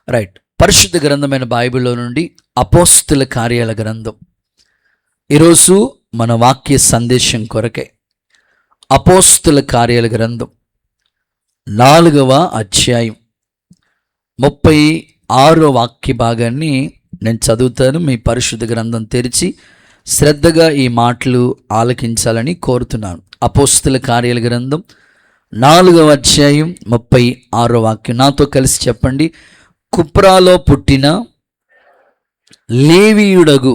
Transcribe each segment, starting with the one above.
Right. పరిశుద్ధ గ్రంథమైన బైబిల్లో నుండి అపోస్తుల కార్యాల గ్రంథం. ఈరోజు మన వాక్య సందేశం కొరకే అపోస్తుల కార్యాల గ్రంథం 4వ అధ్యాయం 36వ వాక్య భాగాన్ని నేను చదువుతాను. మీ పరిశుద్ధ గ్రంథం తెరిచి శ్రద్ధగా ఈ మాటలు ఆలకించాలని కోరుతున్నాను. అపోస్తుల కార్యాల గ్రంథం 4వ అధ్యాయం 36వ వాక్యం నాతో కలిసి చెప్పండి. కుప్రాలో పుట్టిన లేవీయుడగు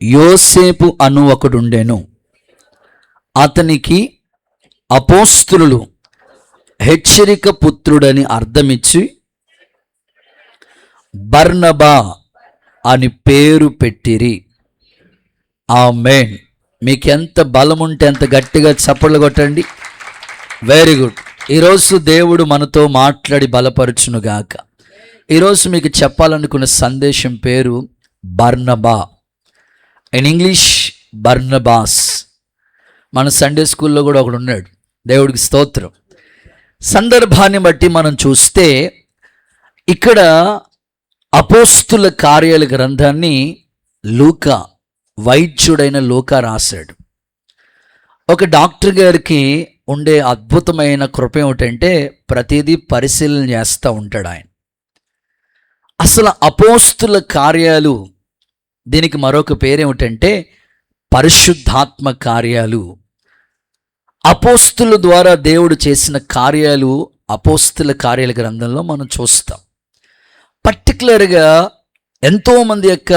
యోసేపు అను ఒకడుండెను. అతనికి అపోస్తులు హెచ్చరిక పుత్రుడని అర్థమిచ్చి బర్నబా అని పేరు పెట్టిరి. ఆమేన్. మీకు ఎంత బలం ఉంటే అంత గట్టిగా చప్పట్లు కొట్టండి. Very good. ఈరోజు దేవుడు మనతో మాట్లాడి బలపరచునుగాక. ఈరోజు మీకు చెప్పాలనుకున్న సందేశం పేరు బర్నబా. In English Barnabas. మన సండే స్కూల్లో కూడా ఒకడు ఉన్నాడు. దేవుడికి స్తోత్రం. సందర్భాన్ని బట్టి మనం చూస్తే ఇక్కడ అపోస్తుల కార్యాల గ్రంథాన్ని లూకా, వైద్యుడైన లూకా రాశాడు. ఒక డాక్టర్ గారికి ఉండే అద్భుతమైన కృప ఏమిటంటే ప్రతిదీ పరిశీలన చేస్తూ ఉంటాడు ఆయన. అసలు అపోస్తుల కార్యాలు, దీనికి మరొక పేరేమిటంటే పరిశుద్ధాత్మ కార్యాలు. అపోస్తుల ద్వారా దేవుడు చేసిన కార్యాలు అపోస్తుల కార్యాల గ్రంథంలో మనం చూస్తాం. పర్టికులర్గా ఎంతోమంది యొక్క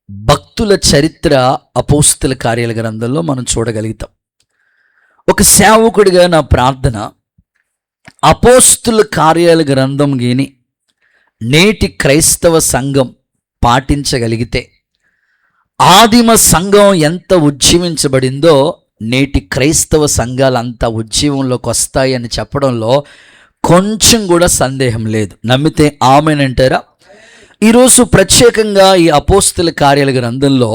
భక్తుల చరిత్ర అపోస్తుల కార్యాల గ్రంథంలో మనం చూడగలుగుతాం. ఒక సేవకుడిగా నా ప్రార్థన, అపోస్తుల కార్యాల గ్రంథం గిని నేటి క్రైస్తవ సంఘం పాటించగలిగితే, ఆదిమ సంఘం ఎంత ఉజ్జీవించబడిందో నేటి క్రైస్తవ సంఘాలు అంత ఉజ్జీవంలోకి వస్తాయని చెప్పడంలో కొంచెం కూడా సందేహం లేదు. నమ్మితే ఆమెన్ అంటారా? ఈరోజు ప్రత్యేకంగా ఈ అపోస్తుల కార్యాల గ్రంథంలో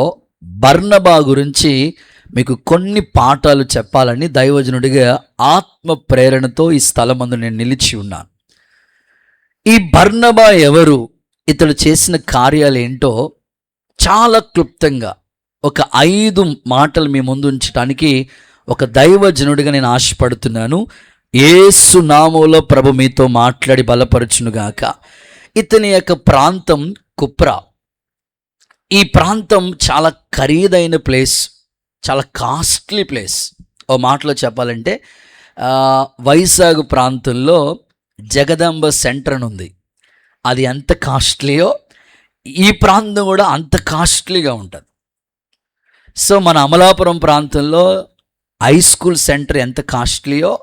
బర్నబా గురించి మీకు కొన్ని పాఠాలు చెప్పాలని దైవజనుడిగా ఆత్మ ప్రేరణతో ఈ స్థలమందు నేను నిలిచి ఉన్నాను. ఈ బర్నబా ఎవరు, ఇతడు చేసిన కార్యాలు ఏంటో చాలా క్లుప్తంగా ఒక 5 మాటలు మీ ముందు ఉంచడానికి ఒక దైవజనుడిగా నేను ఆశపడుతున్నాను. యేసు నామములో ప్రభు మీతో మాట్లాడి బలపరచునుగాక. ఇతని యొక్క ప్రాంతం కుప్రా. ఈ ప్రాంతం చాలా ఖరీదైన ప్లేస్, చాలా కాస్ట్లీ ప్లేస్. ఓ మాటలో చెప్పాలంటే వైజాగ్ ప్రాంతంలో జగదాంబ సెంటర్ అని ఉంది. అది ఎంత కాస్ట్లీయో ఈ ప్రాంతం కూడా అంత కాస్ట్లీగా ఉంటుంది. సో మన అమలాపురం ప్రాంతంలో హై స్కూల్ సెంటర్ ఎంత కాస్ట్లీయో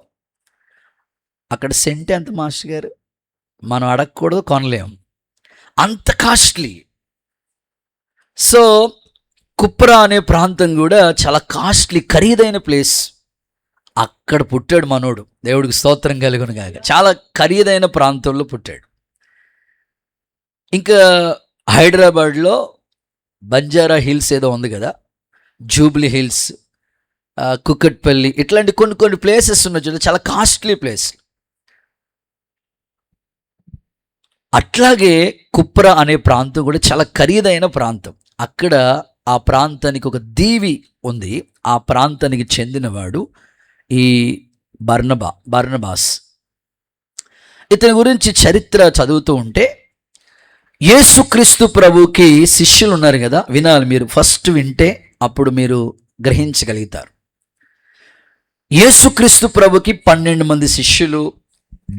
అక్కడ సెంట్ ఎంత మాస్టర్ గారు మనం అడగకూడదు, కొనలేం, అంత కాస్ట్లీ. సో కుప్రా అనే ప్రాంతం కూడా చాలా కాస్ట్లీ, ఖరీదైన ప్లేస్. అక్కడ పుట్టాడు మనోడు. దేవుడికి స్తోత్రం కలుగును గాక. చాలా ఖరీదైన ప్రాంతంలో పుట్టాడు. ఇంకా హైదరాబాద్లో బంజారా హిల్స్ ఏదో ఉంది కదా, జూబ్లీ హిల్స్, కుక్కట్పల్లి, ఇట్లాంటి కొన్ని ప్లేసెస్ ఉన్నాయి చూడ, చాలా కాస్ట్లీ ప్లేస్. అట్లాగే కుప్రా అనే ప్రాంతం కూడా చాలా ఖరీదైన ప్రాంతం. అక్కడ ఆ ప్రాంతానికి ఒక దీవి ఉంది. ఆ ప్రాంతానికి చెందినవాడు ఈ బర్నబాస్. ఇతని గురించి చరిత్ర చదువుతూ ఉంటే, యేసుక్రీస్తు ప్రభుకి శిష్యులు ఉన్నారు కదా, వినాలి మీరు. ఫస్ట్ వింటే అప్పుడు మీరు గ్రహించగలుగుతారు. యేసుక్రీస్తు ప్రభుకి 12 మంది శిష్యులు,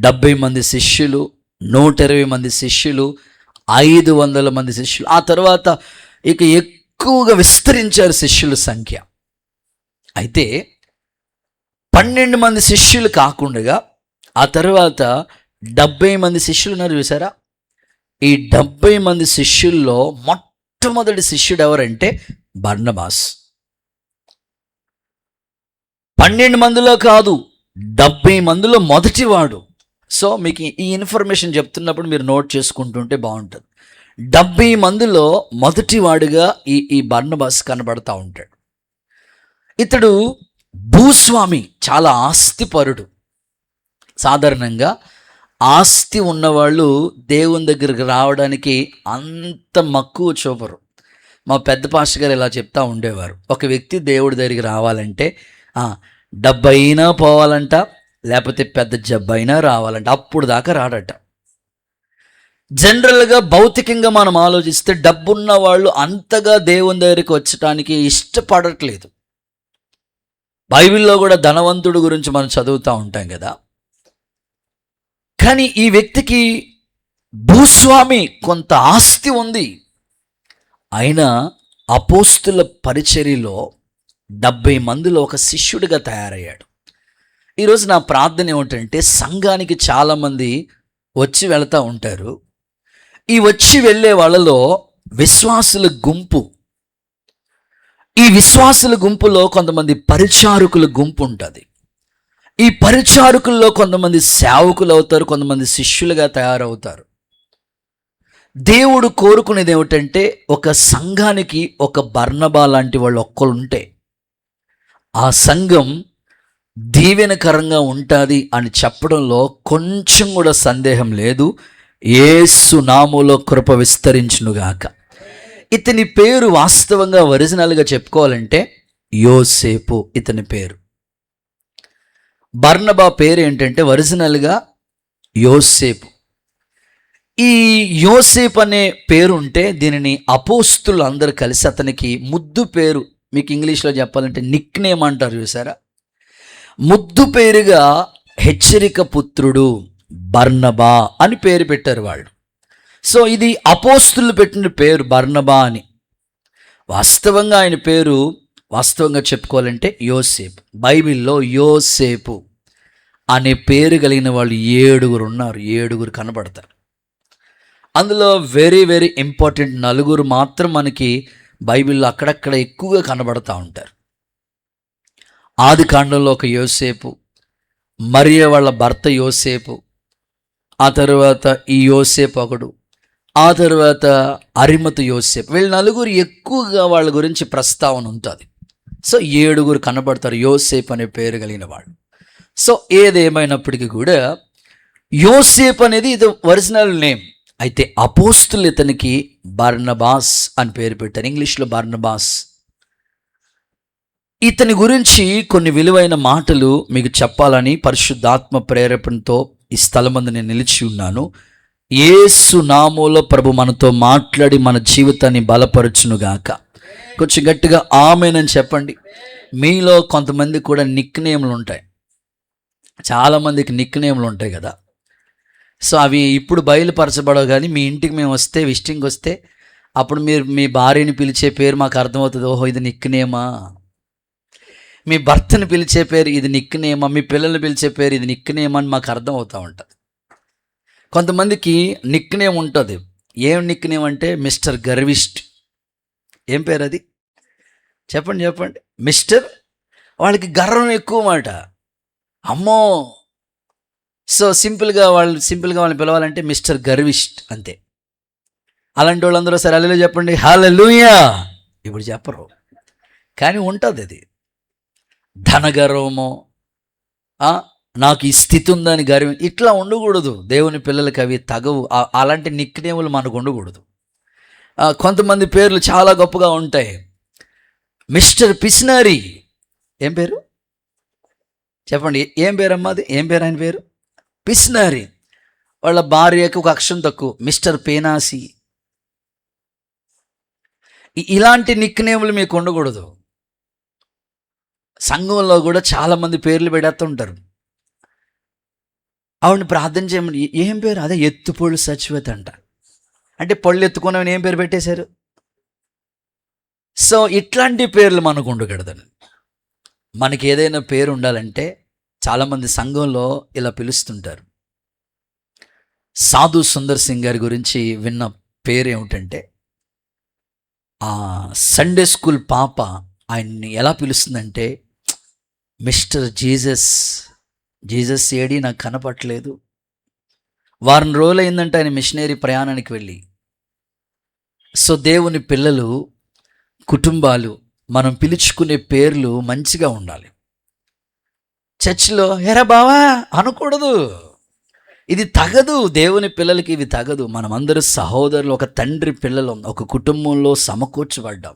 70 మంది శిష్యులు, 120 మంది శిష్యులు, 500 మంది శిష్యులు. ఆ తర్వాత ఇక ఎక్కువగా విస్తరించారు శిష్యుల సంఖ్య. అయితే 12 మంది శిష్యులు కాకుండా ఆ తర్వాత 70 మంది శిష్యులు ఉన్నారు చూసారా. ఈ 70 మంది శిష్యుల్లో మొట్టమొదటి శిష్యుడు ఎవరంటే బర్నబాస్. 12 మందిలో కాదు, 70 మందిలో మొదటివాడు. సో మీకు ఈ ఇన్ఫర్మేషన్ చెప్తున్నప్పుడు మీరు నోట్ చేసుకుంటుంటే బాగుంటుంది. 70 మందిలో మొదటివాడుగా ఈ బర్నబాస్ కనబడతా ఉంటాడు. ఇతడు భూస్వామి, చాలా ఆస్తిపరుడు. సాధారణంగా ఆస్తి ఉన్నవాళ్ళు దేవుని దగ్గరికి రావడానికి అంత మక్కువ చూపరు. మా పెద్ద పాస్టర్ గారు ఇలా చెప్తా ఉండేవారు, ఒక వ్యక్తి దేవుడి దగ్గరికి రావాలంటే డబ్బైనా పోవాలంట, లేకపోతే పెద్ద జబ్బైనా రావాలంట, అప్పుడు దాకా రాడట. జనరల్గా భౌతికంగా మనం ఆలోచిస్తే డబ్బున్న వాళ్ళు అంతగా దేవుని దగ్గరికి వచ్చటానికి ఇష్టపడట్లేదు. బైబిల్లో కూడా ధనవంతుడు గురించి మనం చదువుతూ ఉంటాం కదా. కానీ ఈ వ్యక్తికి భూస్వామి కొంత ఆస్తి ఉంది. అయినా అపోస్తుల పరిచర్యలో 70 మందిలో ఒక శిష్యుడిగా తయారయ్యాడు. ఈరోజు నా ప్రార్థన ఏమిటంటే, సంఘానికి చాలామంది వచ్చి వెళ్తూ ఉంటారు. ఈ వచ్చి వెళ్ళే వాళ్ళలో విశ్వాసుల గుంపు, ఈ విశ్వాసుల గుంపులో కొంతమంది పరిచారకుల గుంపు ఉంటుంది. ఈ పరిచారకుల్లో కొంతమంది సేవకులు అవుతారు, కొంతమంది శిష్యులుగా తయారవుతారు. దేవుడు కోరుకునేది ఏమిటంటే, ఒక సంఘానికి ఒక బర్నబా లాంటి వాళ్ళు ఒక్కరుంటే ఆ సంఘం దీవెనకరంగా ఉంటుంది అని చెప్పడంలో కొంచెం కూడా సందేహం లేదు. యేసు నామములో కృప విస్తరించునుగాక. ఇతని పేరు వాస్తవంగా ఒరిజినల్గా చెప్పుకోవాలంటే యోసేపు ఇతని పేరు. బర్నబా పేరు ఏంటంటే ఒరిజినల్గా యోసేపు. ఈ యోసేపు అనే పేరు ఉంటే దీనిని అపోస్తులు అందరూ కలిసి అతనికి ముద్దు పేరు, మీకు ఇంగ్లీష్లో చెప్పాలంటే నిక్ నేమ్ అంటారు చూసారా, ముద్దు పేరుగా హెచ్చరిక పుత్రుడు బర్నబా అని పేరు పెట్టారు వాళ్ళు. సో ఇది అపోస్తులు పెట్టిన పేరు బర్నబా అని. వాస్తవంగా ఆయన పేరు వాస్తవంగా చెప్పుకోవాలంటే యోసేపు. బైబిల్లో యోసేపు అనే పేరు కలిగిన వాళ్ళు 7 ఉన్నారు. 7 కనబడతారు. అందులో వెరీ వెరీ ఇంపార్టెంట్ 4 మాత్రం మనకి బైబిల్లో అక్కడక్కడ ఎక్కువగా కనబడతా ఉంటారు. ఆది కాండంలో ఒక యోసేపు, మరియ వాళ్ళ భర్త యోసేపు, ఆ తర్వాత ఈ యోసేపు ఒకడు, ఆ తర్వాత అరిమతు యోసేపు. వీళ్ళు 4 ఎక్కువగా వాళ్ళ గురించి ప్రస్తావన ఉంటుంది. సో 7 కనబడతారు యోసేపు అనే పేరు కలిగిన వాళ్ళు. సో ఏదేమైనప్పటికీ కూడా యోసేపు అనేది ఇది ఒరిజినల్ నేమ్. అయితే అపోస్తులు ఇతనికి బర్నబాస్ అని పేరు పెట్టారు, ఇంగ్లీష్లో బర్నబాస్. ఇతని గురించి కొన్ని విలువైన మాటలు మీకు చెప్పాలని పరిశుద్ధాత్మ ప్రేరేపణతో ఈ స్థలమందు నేను నిలిచి ఉన్నాను. యేసు నామములో ప్రభు మనతో మాట్లాడి మన జీవితాన్ని బలపరచునుగాక. కొంచెం గట్టిగా ఆమేనని చెప్పండి. మీలో కొంతమంది కూడా నిక్ నేమ్లు ఉంటాయి, చాలామందికి నిక్ నేమ్లు ఉంటాయి కదా. సో అవి ఇప్పుడు బయలుపరచబడవు, కానీ మీ ఇంటికి మేము వస్తే విజిటింగ్ వస్తే అప్పుడు మీరు మీ భార్యని పిలిచే పేరు మాకు అర్థమవుతుంది, ఓహో ఇది నిక్ నేమా. మీ భర్తను పిలిచే పేరు ఇది నిక్ నేమా, మీ పిల్లల్ని పిలిచే పేరు ఇది నిక్ నేమా అని మాకు అర్థం అవుతూ ఉంటుంది. కొంతమందికి నిక్ నేమ్ ఉంటుంది. ఏం నిక్ నేమ్ అంటే మిస్టర్ గర్విస్ట్. ఏం పేరు అది చెప్పండి చెప్పండి. మిస్టర్, వాళ్ళకి గర్వం ఎక్కువ మాట. అమ్మో, సో సింపుల్గా వాళ్ళని పిలవాలంటే మిస్టర్ గర్విస్ట్ అంతే. అలాంటి వాళ్ళందరూ సరే హల్లెలూయా చెప్పండి, హల్లెలూయా. ఇప్పుడు చెప్పరు, కానీ ఉంటుంది అది. ధనగర్వమో, నాకు ఈ స్థితి ఉందని గర్వం, ఇట్లా ఉండకూడదు. దేవుని పిల్లలకి అవి తగవు. అలాంటి నిక్నేములు మనకు ఉండకూడదు. కొంతమంది పేర్లు చాలా గొప్పగా ఉంటాయి. మిస్టర్ పిసినారి. ఏం పేరు చెప్పండి, ఏం పేరమ్మా అది, ఏం పేరు ఆయన పేరు? పిసినారి. వాళ్ళ భార్యకి ఒక అక్షరం తక్కువ, మిస్టర్ పేనాసి. ఇలాంటి నిక్నేములు మీకు ఉండకూడదు. సంఘంలో కూడా చాలామంది పేర్లు పెడేస్తుంటారు. ఆవిడని ప్రార్థన చేయమని, ఏం పేరు? అదే ఎత్తుపొళ్ళు సచివత అంట. అంటే పళ్ళు ఎత్తుకున్నామని ఏం పేరు పెట్టేశారు? సో ఇట్లాంటి పేర్లు మనకు ఉండకూడదండి. మనకి ఏదైనా పేరు ఉండాలంటే చాలామంది సంఘంలో ఇలా పిలుస్తుంటారు. సాధు సుందర్ సింగ్ గారి గురించి విన్న పేరు ఏమిటంటే, సండే స్కూల్ పాప ఆయన్ని ఎలా పిలుస్తుందంటే, మిస్టర్ జీసస్. జీసస్ ఏడి నాకు కనపట్లేదు. వారం రోజులు అయిందంటే ఆయన మిషనరీ ప్రయాణానికి వెళ్ళి. సో దేవుని పిల్లలు, కుటుంబాలు, మనం పిలుచుకునే పేర్లు మంచిగా ఉండాలి. చర్చిలో ఎరా బావా అనకూడదు. ఇది తగదు, దేవుని పిల్లలకి ఇవి తగదు. మనమందరూ సహోదరులు, ఒక తండ్రి పిల్లలు, ఒక కుటుంబంలో సమకూర్చబడ్డాం.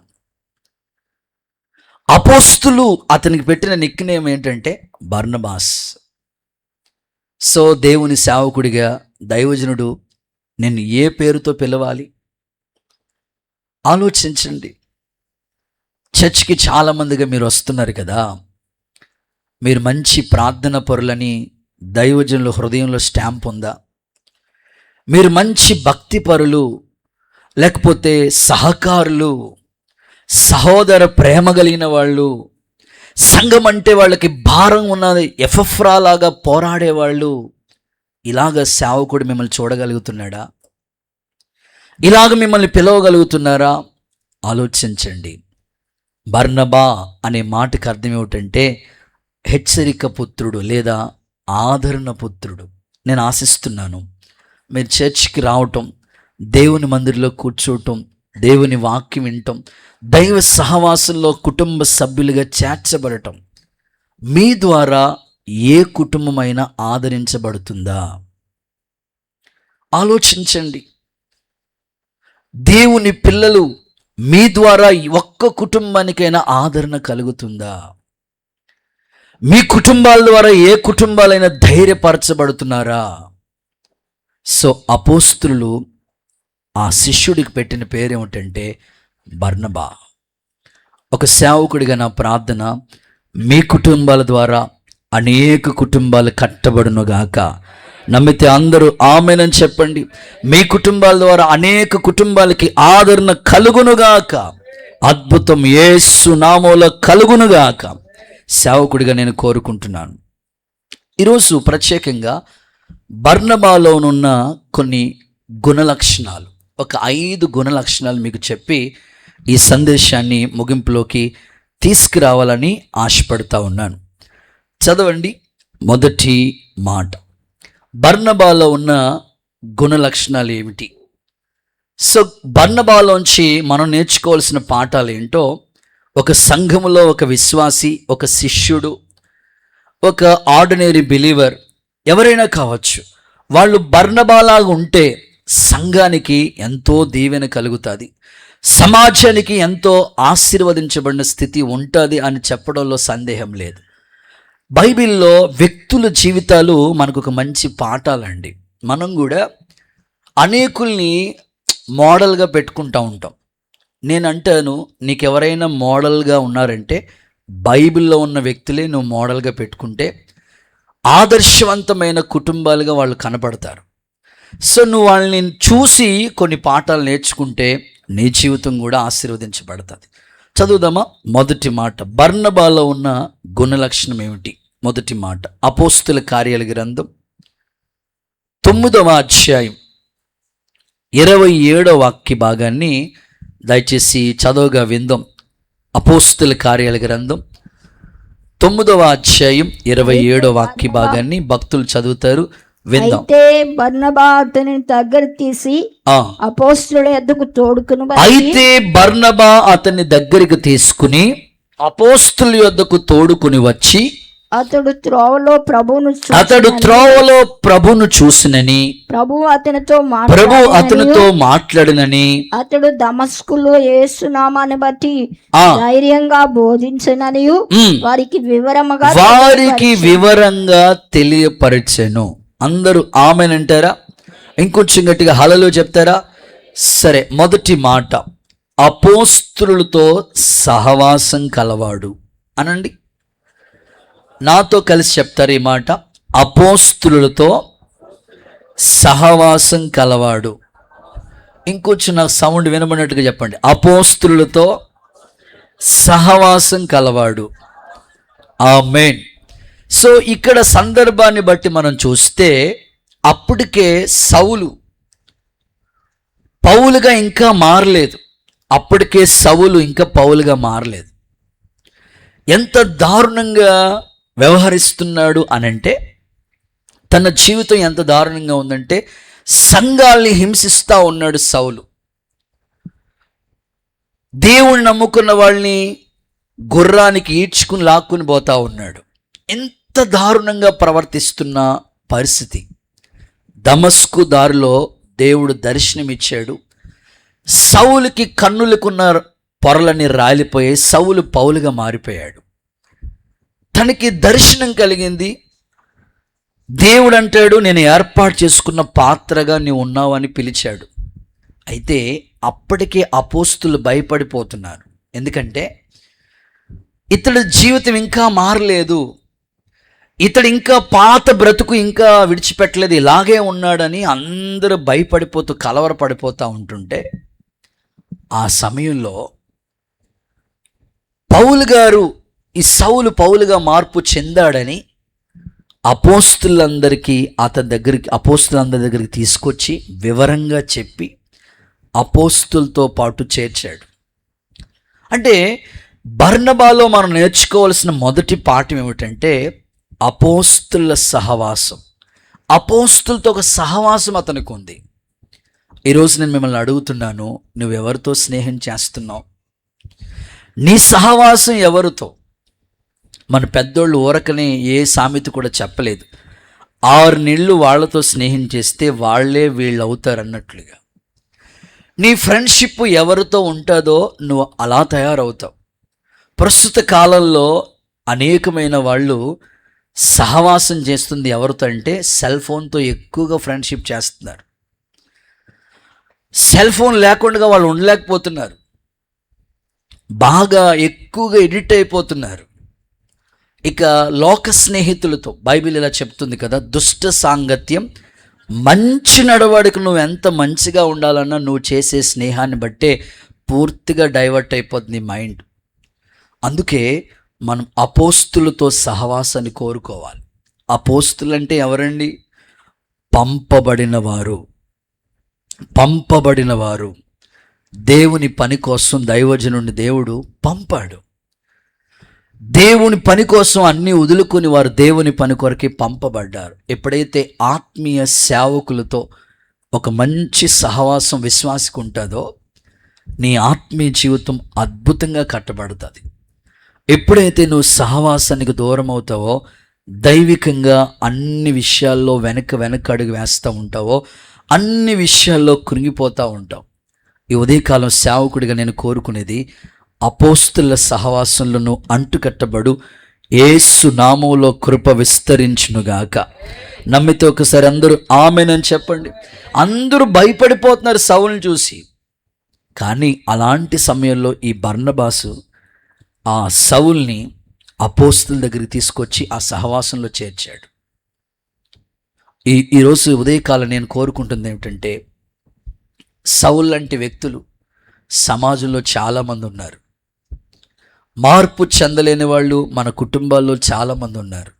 అపోస్తులు అతనికి పెట్టిన నిక్నేమ్ ఏంటంటే బర్నబాస్. సో దేవుని సేవకుడిగా దైవజనుడు నేను ఏ పేరుతో పిలవాలి? ఆలోచించండి. చర్చ్కి చాలామందిగా మీరు వస్తున్నారు కదా, మీరు మంచి ప్రార్థన పరులని దైవజనుల హృదయంలో స్టాంప్ ఉందా? మీరు మంచి భక్తి పరులు, లేకపోతే సహకారులు, సహోదర ప్రేమ కలిగిన వాళ్ళు, సంఘం అంటే వాళ్ళకి భారం ఉన్నది, ఎఫ్ఎఫ్రా లాగా పోరాడేవాళ్ళు, ఇలాగ సేవకుడు మిమ్మల్ని చూడగలుగుతున్నాడా? ఇలాగ మిమ్మల్ని పిలవగలుగుతున్నారా? ఆలోచించండి. బర్నబా అనే మాటకు అర్థం ఏమిటంటే హెచ్చరిక పుత్రుడు లేదా ఆదరణ పుత్రుడు. నేను ఆశిస్తున్నాను మీరు చర్చ్కి రావటం, దేవుని మందిరంలో కూర్చోవటం, దేవుని వాక్యం వినటం, దైవ సహవాసంలో కుటుంబ సభ్యులుగా చేర్చబడటం మీ ద్వారా ఏ కుటుంబమైనా ఆదరించబడుతుందా? ఆలోచించండి. దేవుని పిల్లలు మీ ద్వారా ఒక్క కుటుంబానికైనా ఆదరణ కలుగుతుందా? మీ కుటుంబాల ద్వారా ఏ కుటుంబాలైనా ధైర్యపరచబడుతున్నారా? సో అపోస్తులు ఆ శిష్యుడికి పెట్టిన పేరు ఏమిటంటే బర్నబా. ఒక సేవకుడిగా నా ప్రార్థన, మీ కుటుంబాల ద్వారా అనేక కుటుంబాలు కట్టబడునుగాక. నమ్మితే అందరూ ఆమేనని చెప్పండి. మీ కుటుంబాల ద్వారా అనేక కుటుంబాలకి ఆదరణ కలుగునుగాక. అద్భుతం యేసు నామములో కలుగునుగాక. సేవకుడిగా నేను కోరుకుంటున్నాను. ఈరోజు ప్రత్యేకంగా బర్నబాలోనున్న కొన్ని గుణలక్షణాలు, ఒక 5 గుణలక్షణాలు మీకు చెప్పి ఈ సందేశాన్ని ముగింపులోకి తీసుకురావాలని ఆశపడుతూ ఉన్నాను. చదవండి మొదటి మాట. బర్నబాలో ఉన్న గుణలక్షణాలు ఏమిటి? సో బర్నబాలోంచి మనం నేర్చుకోవాల్సిన పాఠాలు ఏంటో, ఒక సంఘములో ఒక విశ్వాసి, ఒక శిష్యుడు, ఒక ఆర్డినరీ బిలీవర్ ఎవరైనా కావచ్చు, వాళ్ళు బర్నబాలాగా ఉంటే సంఘానికి ఎంతో దీవెన కలుగుతుంది, సమాజానికి ఎంతో ఆశీర్వదించబడిన స్థితి ఉంటుంది అని చెప్పడంలో సందేహం లేదు. బైబిల్లో వ్యక్తుల జీవితాలు మనకు ఒక మంచి పాఠాలండి. మనం కూడా అనేకుల్ని మోడల్గా పెట్టుకుంటూ ఉంటాం. నేను అంటాను, నీకు ఎవరైనా మోడల్గా ఉన్నారంటే బైబిల్లో ఉన్న వ్యక్తులే నువ్వు మోడల్గా పెట్టుకుంటే ఆదర్శవంతమైన కుటుంబాలుగా వాళ్ళు కనపడతారు. సో నువ్వు వాళ్ళని చూసి కొన్ని పాఠాలు నేర్చుకుంటే నీ జీవితం కూడా ఆశీర్వదించబడుతుంది. చదువుదామా? మొదటి మాట, బర్నబాలో ఉన్న గుణలక్షణం ఏమిటి? మొదటి మాట, అపోస్తుల కార్యాల గ్రంథం 9వ అధ్యాయం 27వ వాక్య భాగాన్ని దయచేసి చదవగా విందాం. అపోస్తుల కార్యాల గ్రంథం 9వ అధ్యాయం 27వ వాక్య భాగాన్ని భక్తులు చదువుతారు, విందాం. అయితే బర్నబా అతని దగ్గర తీసి అపోస్తుల యొద్దకు తోడుకుని అయితే బర్నబా అతని దగ్గరికి తీసుకుని అపోస్తుల యొద్దకు తోడుకుని వచ్చి అతడు త్రోవలో ప్రభును చూసినని ప్రభు అతనితో మాట్లాడినని అతడు దమస్కులో యేసునామాన్ని బట్టి ధైర్యంగా బోధించనని వారికి వివరంగా తెలియపరచెను. అందరూ ఆమెనంటారా? ఇంకొంచెం గట్టిగా హల్లెలూయా చెప్తారా? సరే, మొదటి మాట, అపోస్తులతో సహవాసం కలవాడు అనండి. నాతో కలిసి చెప్తారు ఈ మాట, అపోస్తులతో సహవాసం కలవాడు. ఇంకొంచెం నాకు సౌండ్ వినబడినట్టుగా చెప్పండి, అపోస్తులతో సహవాసం కలవాడు. ఆమేన్. సో ఇక్కడ సందర్భాన్ని బట్టి మనం చూస్తే అప్పటికే సౌలు పౌలుగా ఇంకా మారలేదు. అప్పటికే సౌలు ఇంకా పౌలుగా మారలేదు. ఎంత దారుణంగా వ్యవహరిస్తున్నాడు అనంటే, తన జీవితం ఎంత దారుణంగా ఉందంటే సంఘాల్ని హింసిస్తూ ఉన్నాడు సౌలు. దేవుణ్ణి నమ్ముకున్న వాళ్ళని గుర్రానికి ఈడ్చుకుని లాక్కుని పోతా ఉన్నాడు. ఎంత దారుణంగా ప్రవర్తిస్తున్న పరిస్థితి. దమస్కు దారిలో దేవుడు దర్శనమిచ్చాడు. సౌలుకి కన్నులకున్న పొరలన్నీ రాలిపోయాయి. సౌలు పౌలుగా మారిపోయాడు. తనకి దర్శనం కలిగింది. దేవుడు అంటాడు, నేను ఏర్పాటు చేసుకున్న పాత్రగా నీవు ఉన్నావని పిలిచాడు. అయితే అప్పటికే అపోస్తులు భయపడిపోతున్నారు. ఎందుకంటే ఇతడి జీవితం ఇంకా మారలేదు, ఇతడు ఇంకా పాత బ్రతుకు ఇంకా విడిచిపెట్టలేదు, ఇలాగే ఉన్నాడని అందరూ భయపడిపోతూ కలవరపడిపోతూ ఉంటుంటే, ఆ సమయంలో పౌలు గారు ఈ సౌలు పౌలుగా మార్పు చెందాడని అపోస్తులందరి దగ్గరికి తీసుకొచ్చి వివరంగా చెప్పి అపోస్తులతో పాటు చేర్చాడు. అంటే బర్నబాలో మనం నేర్చుకోవాల్సిన మొదటి పాఠం ఏమిటంటే అపోస్తుల సహవాసం. అపోస్తులతో ఒక సహవాసం అతనికి ఉంది. ఈరోజు నేను మిమ్మల్ని అడుగుతున్నాను, నువ్వెవరితో స్నేహం చేస్తున్నావు? నీ సహవాసం ఎవరితో? మన పెద్దోళ్ళు ఊరకనే ఏ సామెత కూడా చెప్పలేదు, 6 నెలలు వాళ్ళతో స్నేహం చేస్తే వాళ్ళే వీళ్ళు అవుతారు అన్నట్లుగా. నీ ఫ్రెండ్షిప్ ఎవరితో ఉంటుందో నువ్వు అలా తయారవుతావు. ప్రస్తుత కాలంలో అనేకమైన వాళ్ళు సహవాసం చేస్తుంది ఎవరితో అంటే సెల్ ఫోన్తో ఎక్కువగా ఫ్రెండ్షిప్ చేస్తున్నారు. సెల్ ఫోన్ లేకుండా వాళ్ళు ఉండలేకపోతున్నారు. బాగా ఎక్కువగా ఎడిట్ అయిపోతున్నారు. ఇక లోక స్నేహితులతో బైబిల్ ఇలా చెప్తుంది కదా, దుష్ట సాంగత్యం మంచి నడవడికి నువ్వు ఎంత మంచిగా ఉండాలన్నా నువ్వు చేసే స్నేహాన్ని బట్టే పూర్తిగా డైవర్ట్ అయిపోతుంది మైండ్. అందుకే మనం అపోస్తులతో సహవాసాన్ని కోరుకోవాలి. అపోస్తులు అంటే ఎవరండి? పంపబడిన వారు. దేవుని పని కోసం దైవజనుడిని దేవుడు పంపాడు. దేవుని పని కోసం అన్నీ వదులుకొని వారు దేవుని పని కొరకే పంపబడ్డారు. ఎప్పుడైతే ఆత్మీయ సేవకులతో ఒక మంచి సహవాసం విశ్వాసికి ఉంటుందో నీ ఆత్మీయ జీవితం అద్భుతంగా కట్టబడుతుంది. ఎప్పుడైతే నువ్వు సహవాసానికి దూరం అవుతావో, దైవికంగా అన్ని విషయాల్లో వెనక అడుగు వేస్తూ ఉంటావో, అన్ని విషయాల్లో కృంగిపోతూ ఉంటావు. ఈ ఉదయకాలం సేవకుడిగా నేను కోరుకునేది, అపోస్తుల సహవాసంలో నువ్వు అంటుకట్టబడు. యేసు నామములో కృప విస్తరించునుగాక. నమ్మితే ఒకసారి అందరూ ఆమేనని చెప్పండి. అందరూ భయపడిపోతున్నారు సౌలుని చూసి. కానీ అలాంటి సమయంలో ఈ బర్నబాసు ఆ సౌల్ని అపోస్తుల దగ్గరికి తీసుకొచ్చి ఆ సహవాసంలో చేర్చాడు. ఈరోజు ఉదయకాలం నేను కోరుకుంటుంది ఏమిటంటే, సౌల్ లాంటి వ్యక్తులు సమాజంలో చాలామంది ఉన్నారు. మార్పు చెందలేని వాళ్ళు మన కుటుంబాల్లో చాలామంది ఉన్నారు.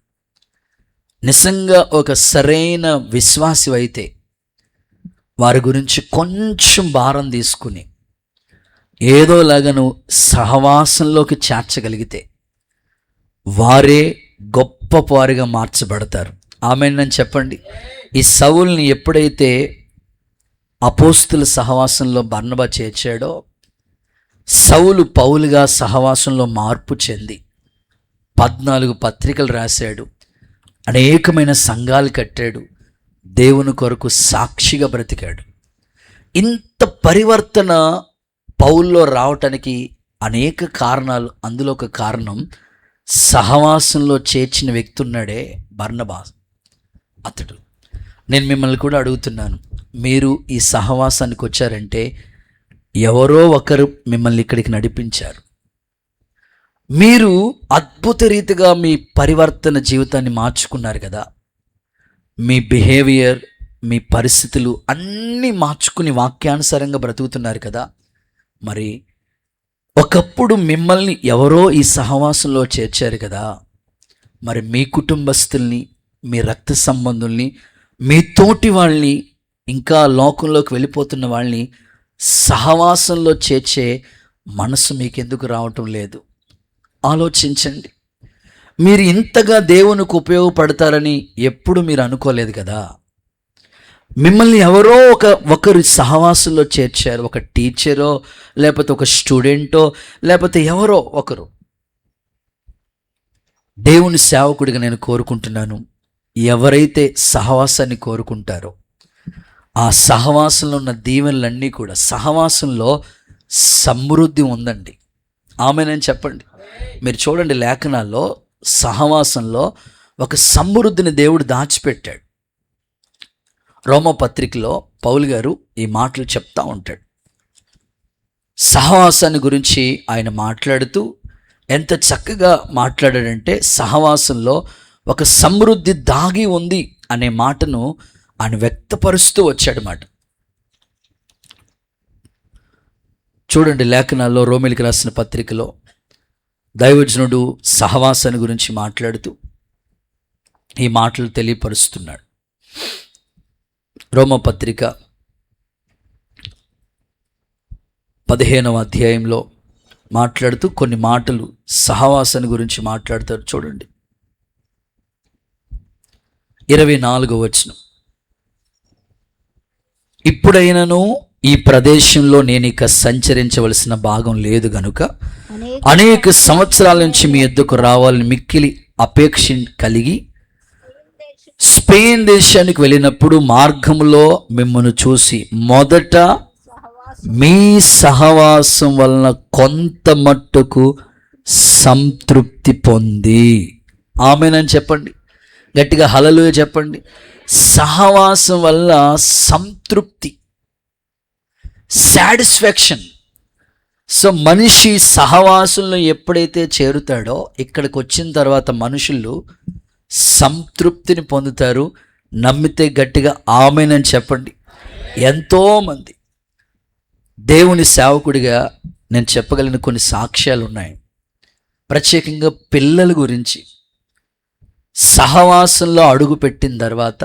నిజంగా ఒక సరైన విశ్వాసి అయితే వారి గురించి కొంచెం భారం తీసుకుని ఏదోలాగా నువ్వు సహవాసంలోకి చేర్చగలిగితే వారే గొప్ప వారిగా మార్చబడతారు. ఆమేన్ చెప్పండి. ఈ సౌల్ని ఎప్పుడైతే అపోస్తుల సహవాసంలో బర్నబా చేర్చాడో, సౌలు పౌలుగా సహవాసంలో మార్పు చెంది 14 పత్రికలు రాశాడు, అనేకమైన సంఘాలు కట్టాడు, దేవుని కొరకు సాక్షిగా బ్రతికాడు. ఇంత పరివర్తన పౌల్లో రావటానికి అనేక కారణాలు. అందులో ఒక కారణం, సహవాసంలో చేర్చిన వ్యక్తి ఉన్నాడే బర్నబా, అతడు. నేను మిమ్మల్ని కూడా అడుగుతున్నాను, మీరు ఈ సహవాసానికి వచ్చారంటే ఎవరో ఒకరు మిమ్మల్ని ఇక్కడికి నడిపించారు. మీరు అద్భుత రీతిగా మీ పరివర్తన జీవితాన్ని మార్చుకున్నారు కదా. మీ బిహేవియర్, మీ పరిస్థితులు అన్నీ మార్చుకుని వాక్యానుసారంగా బ్రతుకుతున్నారు కదా. మరి ఒకప్పుడు మిమ్మల్ని ఎవరో ఈ సహవాసంలో చేర్చారు కదా. మరి మీ కుటుంబస్తుల్ని, మీ రక్త సంబంధుల్ని, మీ తోటి వాళ్ళని, ఇంకా లోకంలోకి వెళ్ళిపోతున్న వాళ్ళని సహవాసంలో చేర్చే మనసు మీకెందుకు రావటం లేదు? ఆలోచించండి. మీరు ఇంతగా దేవునికి ఉపయోగపడతారని ఎప్పుడు మీరు అనుకోలేదు కదా. మిమ్మల్ని ఎవరో ఒకరు సహవాసంలో చేర్చారు. ఒక టీచరో, లేకపోతే ఒక స్టూడెంటో, లేకపోతే ఎవరో ఒకరు. దేవుని సేవకుడిగా నేను కోరుకుంటున్నాను, ఎవరైతే సహవాసాన్ని కోరుకుంటారో, ఆ సహవాసంలో ఉన్న దీవెనలన్నీ కూడా, సహవాసంలో సమృద్ధి ఉందండి. ఆమేనని చెప్పండి. మీరు చూడండి, లేఖనాల్లో సహవాసంలో ఒక సమృద్ధిని దేవుడు దాచిపెట్టాడు. రోమపత్రికలో పౌలు గారు ఈ మాటలు చెప్తా ఉంటాడు. సహవాసాన్ని గురించి ఆయన మాట్లాడుతూ ఎంత చక్కగా మాట్లాడాడంటే, సహవాసంలో ఒక సమృద్ధి దాగి ఉంది అనే మాటను ఆయన వ్యక్తపరుస్తూ వచ్చాడన్నమాట. చూడండి, లేఖనాల్లో రోమీయులకు రాసిన పత్రికలో దైవజనుడు సహవాసాన్ని గురించి మాట్లాడుతూ ఈ మాటలు తెలియపరుస్తున్నాడు. రోమపత్రిక 15వ అధ్యాయంలో మాట్లాడుతూ కొన్ని మాటలు సహవాసాన్ని గురించి మాట్లాడతారు. చూడండి, 24వ వచనం. ఇప్పుడైనను ఈ ప్రదేశంలో నేను ఇక సంచరించవలసిన భాగం లేదు గనుక అనేక సంవత్సరాల నుంచి మీ యొద్దకు రావాలని మిక్కిలి అపేక్ష కలిగి స్పెయిన్ దేశానికి వెళ్ళినప్పుడు మార్గంలో మిమ్మల్ని చూసి మొదట మీ సహవాసం వలన కొంత మట్టుకు సంతృప్తి పొంది. ఆమేనని చెప్పండి, గట్టిగా హల్లెలూయా చెప్పండి. సహవాసం వల్ల సంతృప్తి, సాటిస్ఫాక్షన్. సో మనిషి సహవాసంలో ఎప్పుడైతే చేరుతాడో, ఇక్కడికి వచ్చిన తర్వాత మనుషులు సంతృప్తిని పొందుతారు. నమ్మితే గట్టిగా ఆమేనని చెప్పండి. ఎంతోమంది దేవుని సేవకుడిగా నేను చెప్పగలిగిన కొన్ని సాక్ష్యాలు ఉన్నాయి. ప్రత్యేకంగా పిల్లల గురించి సహవాసంలో అడుగు పెట్టిన తర్వాత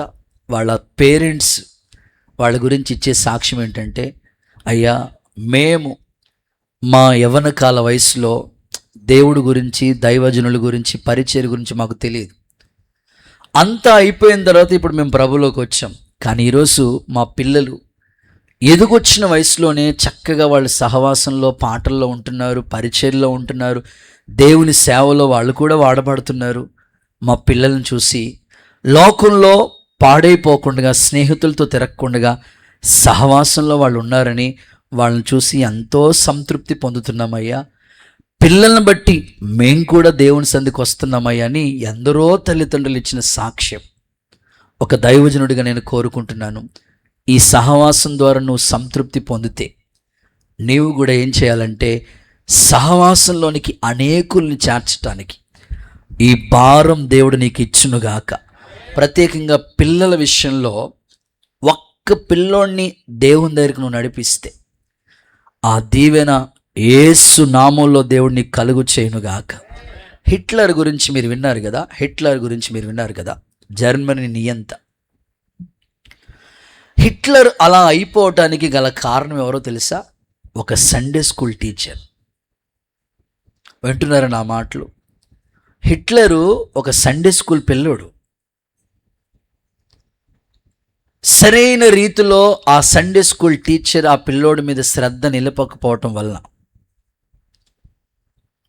వాళ్ళ పేరెంట్స్ వాళ్ళ గురించి ఇచ్చే సాక్ష్యం ఏంటంటే, అయ్యా మేము మా యవ్వన కాల వయసులో దేవుడి గురించి, దైవజనుల గురించి, పరిచర్య గురించి మాకు తెలియదు. అంతా అయిపోయిన తర్వాత ఇప్పుడు మేము ప్రభులోకి వచ్చాం. కానీ ఈరోజు మా పిల్లలు ఎదుగొచ్చిన వయసులోనే చక్కగా వాళ్ళు సహవాసంలో, పాటల్లో ఉంటున్నారు, పరిచర్యలో ఉంటున్నారు, దేవుని సేవలో వాళ్ళు కూడా వాడబడుతున్నారు. మా పిల్లలను చూసి లోకంలో పాడైపోకుండా, స్నేహితులతో తిరగకుండా సహవాసంలో వాళ్ళు ఉన్నారని వాళ్ళని చూసి ఎంతో సంతృప్తి పొందుతున్నామయ్యా. పిల్లల్ని బట్టి మేము కూడా దేవుని సంధికి వస్తున్నామయ్యా అని ఎందరో తల్లిదండ్రులు ఇచ్చిన సాక్ష్యం. ఒక దైవజనుడిగా నేను కోరుకుంటున్నాను, ఈ సహవాసం ద్వారా నువ్వు సంతృప్తి పొందితే నీవు కూడా ఏం చేయాలంటే, సహవాసంలోనికి అనేకుల్ని చేర్చడానికి ఈ భారం దేవుడు నీకు ఇచ్చునుగాక. ప్రత్యేకంగా పిల్లల విషయంలో ఒక్క పిల్లోడిని దేవుని దగ్గరికి నువ్వు నడిపిస్తే ఆ దీవెన యేసు నామంలో దేవుడు నీకు కలుగు చేయునుగాక. హిట్లర్ గురించి మీరు విన్నారు కదా, జర్మనీ నియంత. హిట్లర్ అలా అయిపోవటానికి గల కారణం ఎవరో తెలుసా? ఒక సండే స్కూల్ టీచర్. వింటున్నారా నా మాటలు? హిట్లరు ఒక సండే స్కూల్ పిల్లోడు. సరైన రీతిలో ఆ సండే స్కూల్ టీచర్ ఆ పిల్లోడి మీద శ్రద్ధ నిలపకపోవటం వలన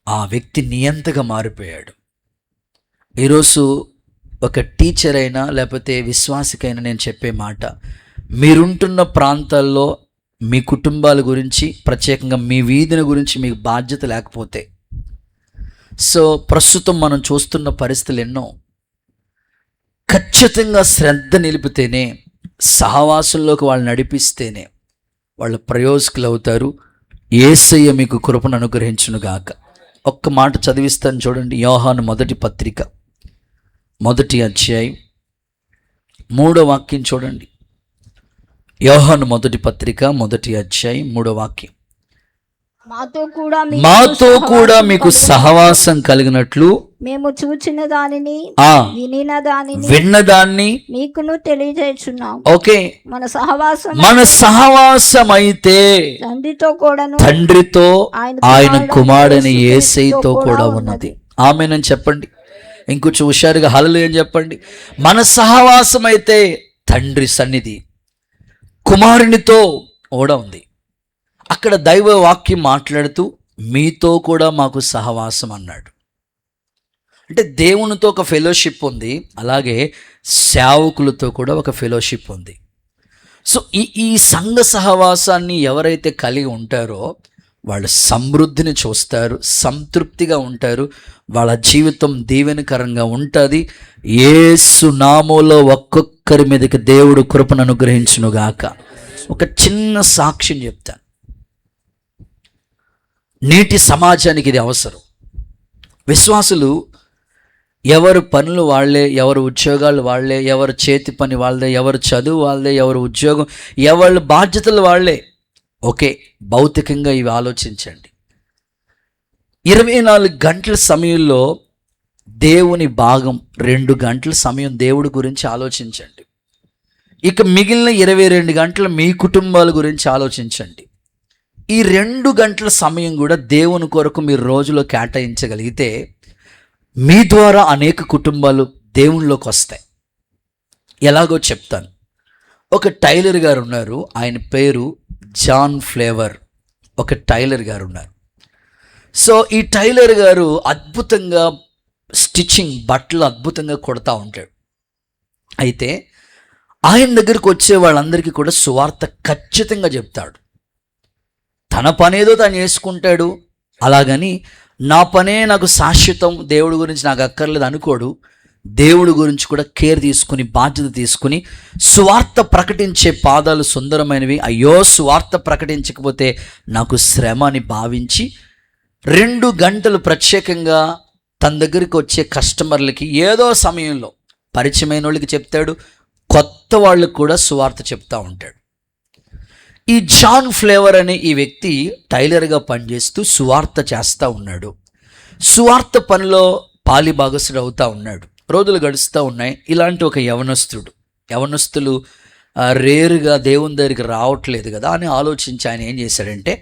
ఆ వ్యక్తి నియంతగా మారిపోయాడు. ఈరోజు ఒక టీచర్ అయినా లేకపోతే విశ్వాసికైనా నేను చెప్పే మాట, మీరుంటున్న ప్రాంతాల్లో మీ కుటుంబాల గురించి, ప్రత్యేకంగా మీ వీధిని గురించి మీకు బాధ్యత లేకపోతే, సో ప్రస్తుతం మనం చూస్తున్న పరిస్థితులు ఎన్నో, ఖచ్చితంగా శ్రద్ధ నిలిపితేనే, సహవాసంలోకి వాళ్ళు నడిపిస్తేనే వాళ్ళు ప్రయోజకులు అవుతారు. యేసయ్య మీకు కృపను అనుగ్రహించునుగాక. ఒక్క మాట చదివిస్తాను చూడండి. యోహాను మొదటి పత్రిక 1వ అధ్యాయం 3వ వాక్యం చూడండి. యోహాను మొదటి పత్రిక 1వ అధ్యాయం 3వ వాక్యం. మాతో కూడా మీకు సహవాసం కలిగినట్లు మేము చూచిన దానిని, విన్న దాన్ని మీకును తెలియజేస్తున్నాం. ఓకే, మన సహవాసం అయితే తండ్రితో ఆయన కుమారుడైన యేసయ్యతో కూడా ఉన్నది. ఆమేనని చెప్పండి. ఇంకొంచెం హుషారుగా హల్లెలూయా అని చెప్పండి. మన సహవాసం అయితే తండ్రి సన్నిధి, కుమారునితో కూడా ఉంది. అక్కడ దైవ వాక్యం మాట్లాడుతూ మీతో కూడా మాకు సహవాసం అన్నాడు. అంటే దేవునితో ఒక ఫెలోషిప్ ఉంది, అలాగే సేవకులతో కూడా ఒక ఫెలోషిప్ ఉంది. సో ఈ సంఘ సహవాసాన్ని ఎవరైతే కలిగి ఉంటారో వాళ్ళు సమృద్ధిని చూస్తారు, సంతృప్తిగా ఉంటారు, వాళ్ళ జీవితం దీవెనకరంగా ఉంటుంది. యేసు నామములో ఒక్కొక్కరి మీదకి దేవుడు కృపను అనుగ్రహించునుగాక. ఒక చిన్న సాక్ష్యం చెప్తాను. నేటి సమాజానికి ఇది అవసరం. విశ్వాసులు ఎవరు పనులు వాళ్ళే, ఎవరు ఉద్యోగాలు వాళ్ళే, ఎవరు చేతి పని వాళ్ళదే, ఎవరు చదువు వాళ్ళదే, ఎవరు ఉద్యోగం, ఎవరి బాధ్యతలు వాళ్ళే. ఓకే, భౌతికంగా ఇవి ఆలోచించండి. 24 గంటల సమయంలో దేవుని భాగం 2 గంటల సమయం దేవుడి గురించి ఆలోచించండి. ఇక మిగిలిన 22 గంటలు మీ కుటుంబాల గురించి ఆలోచించండి. ఈ 2 గంటల సమయం కూడా దేవుని కొరకు మీరు రోజులో కేటాయించగలిగితే మీ ద్వారా అనేక కుటుంబాలు దేవునిలోకి వస్తాయి. ఎలాగో చెప్తాను. ఒక టైలర్ గారు ఉన్నారు, ఆయన పేరు జాన్ ఫ్లేవర్. ఒక టైలర్ గారు ఉన్నారు. సో ఈ టైలర్ గారు అద్భుతంగా స్టిచ్చింగ్, బట్టలు అద్భుతంగా కొడతా ఉంటాడు. అయితే ఆయన దగ్గరికి వచ్చే వాళ్ళందరికీ కూడా సువార్త ఖచ్చితంగా చెప్తాడు. తన పనేదో తను చేసుకుంటాడు. అలాగని నా పనే నాకు శాశ్వతం, దేవుడి గురించి నాకు అక్కర్లేదు అనుకోడు. దేవుడి గురించి కూడా కేర్ తీసుకుని, బాధ్యత తీసుకుని, సువార్త ప్రకటించే పాదాలు సుందరమైనవి, అయ్యో సువార్త ప్రకటించకపోతే నాకు శ్రమ అని భావించి 2 గంటలు ప్రత్యేకంగా తన దగ్గరికి వచ్చే కస్టమర్లకి ఏదో సమయంలో పరిచయమైన వాళ్ళకి చెప్తాడు, కొత్త వాళ్ళకు కూడా సువార్త చెప్తా ఉంటాడు. ఈ జాన్ ఫ్లేవర్ అనే ఈ వ్యక్తి టైలర్గా పనిచేస్తూ సువార్త చేస్తూ ఉన్నాడు. సువార్త పనిలో పాలిభాగస్తుడు అవుతూ ఉన్నాడు. రోజులు గడుస్తూ ఉన్నాయి. ఇలాంటి ఒక యవనస్తులు రేరుగా దేవుని దగ్గరికి రావట్లేదు కదా అని ఆలోచించి ఆయన ఏం చేశాడంటే,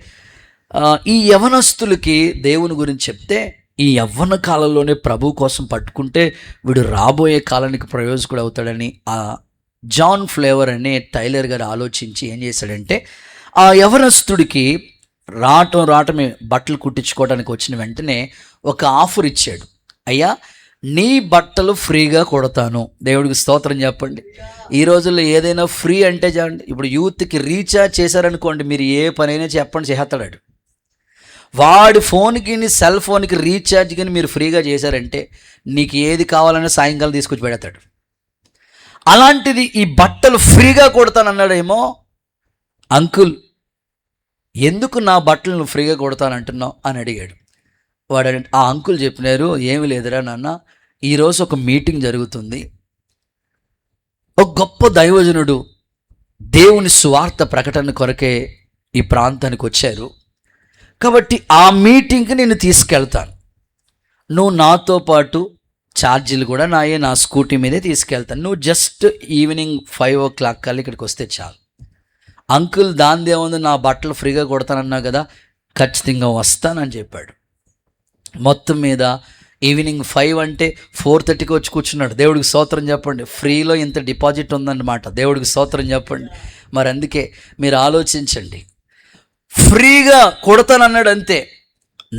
ఈ యవనస్తులకి దేవుని గురించి చెప్తే ఈ యవ్వన కాలంలోనే ప్రభు కోసం పట్టుకుంటే వీడు రాబోయే కాలానికి ప్రయోజకుడు అవుతాడని ఆ జాన్ ఫ్లేవర్ అనే టైలర్ గారు ఆలోచించి ఏం చేశాడంటే, ఆ యవనస్తుడికి రావటమే బట్టలు కుట్టించుకోవడానికి వచ్చిన వెంటనే ఒక ఆఫర్ ఇచ్చాడు. అయ్యా, నీ బట్టలు ఫ్రీగా కొడతాను. దేవుడికి స్తోత్రం చెప్పండి. ఈ రోజుల్లో ఏదైనా ఫ్రీ అంటే చూడండి, ఇప్పుడు యూత్కి రీఛార్జ్ చేశారనుకోండి, మీరు ఏ పనైనా చెప్పండి చేస్తాడు. వాడి ఫోన్కి, సెల్ ఫోన్కి రీఛార్జ్ కానీ మీరు ఫ్రీగా చేశారంటే నీకు ఏది కావాలన్నా సాయంకాలం తీసుకొచ్చి పెడతాడు. అలాంటిది ఈ బట్టలు ఫ్రీగా కొడతానన్నాడేమో. అంకుల్, ఎందుకు నా బట్టలు నువ్వు ఫ్రీగా కొడతానంటున్నావు అని అడిగాడు. ఆ అంకుల్ చెప్పినారు, ఏమి లేదురా నాన్న, ఈరోజు ఒక మీటింగ్ జరుగుతుంది. ఒక గొప్ప దైవజనుడు దేవుని సువార్త ప్రకటన కొరకే ఈ ప్రాంతానికి వచ్చారు. కాబట్టి ఆ మీటింగ్కి నేను తీసుకెళ్తాను. నువ్వు నాతో పాటు, ఛార్జీలు కూడా నాయే, నా స్కూటీ మీదే తీసుకెళ్తాను. నువ్వు జస్ట్ ఈవినింగ్ 5 o'clock కల్లా ఇక్కడికి వస్తే చాలు. అంకుల్, దానిదేముంది, నా బట్టలు ఫ్రీగా కొడతానన్నావు కదా, ఖచ్చితంగా వస్తానని చెప్పాడు. మొత్తం మీద ఈవినింగ్ 5 అంటే 4:30కి వచ్చి కూర్చున్నాడు. దేవుడికి స్తోత్రం చెప్పండి. ఫ్రీలో ఇంత డిపాజిట్ ఉందన్నమాట. దేవుడికి స్తోత్రం చెప్పండి. మరి అందుకే మీరు ఆలోచించండి. ఫ్రీగా కొడతానన్నాడు అంతే.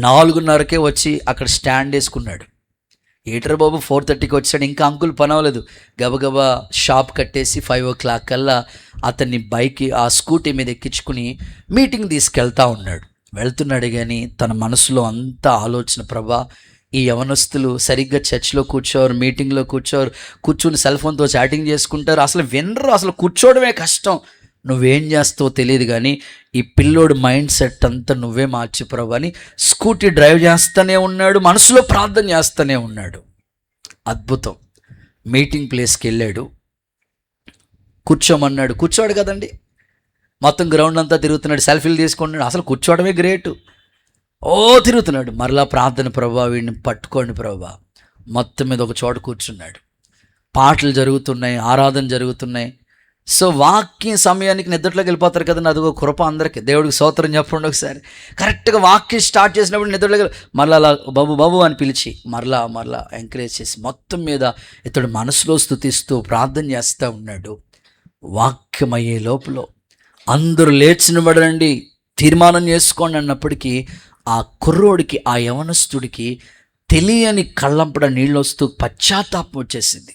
4:30కే వచ్చి అక్కడ స్టాండ్ వేసుకున్నాడు. ఏటర్ బాబు 4:30కి వచ్చాడు, ఇంకా అంకుల్ పని అవ్వలేదు. గబగబా షాప్ కట్టేసి 5 o'clock కల్లా అతన్ని బైక్, ఆ స్కూటీ మీద ఎక్కించుకుని మీటింగ్ తీసుకెళ్తా ఉన్నాడు. వెళ్తున్నాడు కానీ తన మనసులో అంతా ఆలోచన, ప్రభా, ఈ యవనస్తులు సరిగ్గా చర్చ్లో కూర్చోరు, మీటింగ్లో కూర్చుని సెల్ ఫోన్తో చాటింగ్ చేసుకుంటారు, అసలు వినరు, అసలు కూర్చోవడమే కష్టం. నువ్వేం చేస్తావో తెలియదు కానీ ఈ పిల్లోడు మైండ్ సెట్ అంతా నువ్వే మార్చి ప్రభు అని స్కూటీ డ్రైవ్ చేస్తూనే ఉన్నాడు, మనసులో ప్రార్థన చేస్తూనే ఉన్నాడు. అద్భుతం. మీటింగ్ ప్లేస్కి వెళ్ళాడు. కూర్చోమన్నాడు, కూర్చోడు కదండి. మొత్తం గ్రౌండ్ అంతా తిరుగుతున్నాడు, సెల్ఫీలు తీసుకుంటున్నాడు. అసలు కూర్చోవడమే గ్రేటు. తిరుగుతున్నాడు. మరలా ప్రార్థన, ప్రభా వీడిని పట్టుకోండి ప్రభా. మొత్తం మీద ఒక చోట కూర్చున్నాడు. పాటలు జరుగుతున్నాయి, ఆరాధన జరుగుతున్నాయి. సో వాక్యం సమయానికి నిద్రలోకి వెళ్ళిపోతారు కదండి, అదిగో కృప అందరికీ. దేవుడికి స్తోత్రం చెప్పండి ఒకసారి. కరెక్ట్గా వాక్యం స్టార్ట్ చేసినప్పుడు నిద్రలోకి మరలా అలా బాబు అని పిలిచి మరలా ఎంకరేజ్ చేసి మొత్తం మీద ఇతడు మనసులో స్తుతిస్తూ ప్రార్థన చేస్తూ ఉన్నాడు. వాక్యం అయ్యే లోపల అందరూ లేచినబడండి, తీర్మానం చేసుకోండి అన్నప్పటికీ ఆ కుర్రోడికి, ఆ యవనస్తుడికి తెలియని కళ్ళంపడ నీళ్ళు వస్తూ పశ్చాత్తాపం వచ్చేసింది.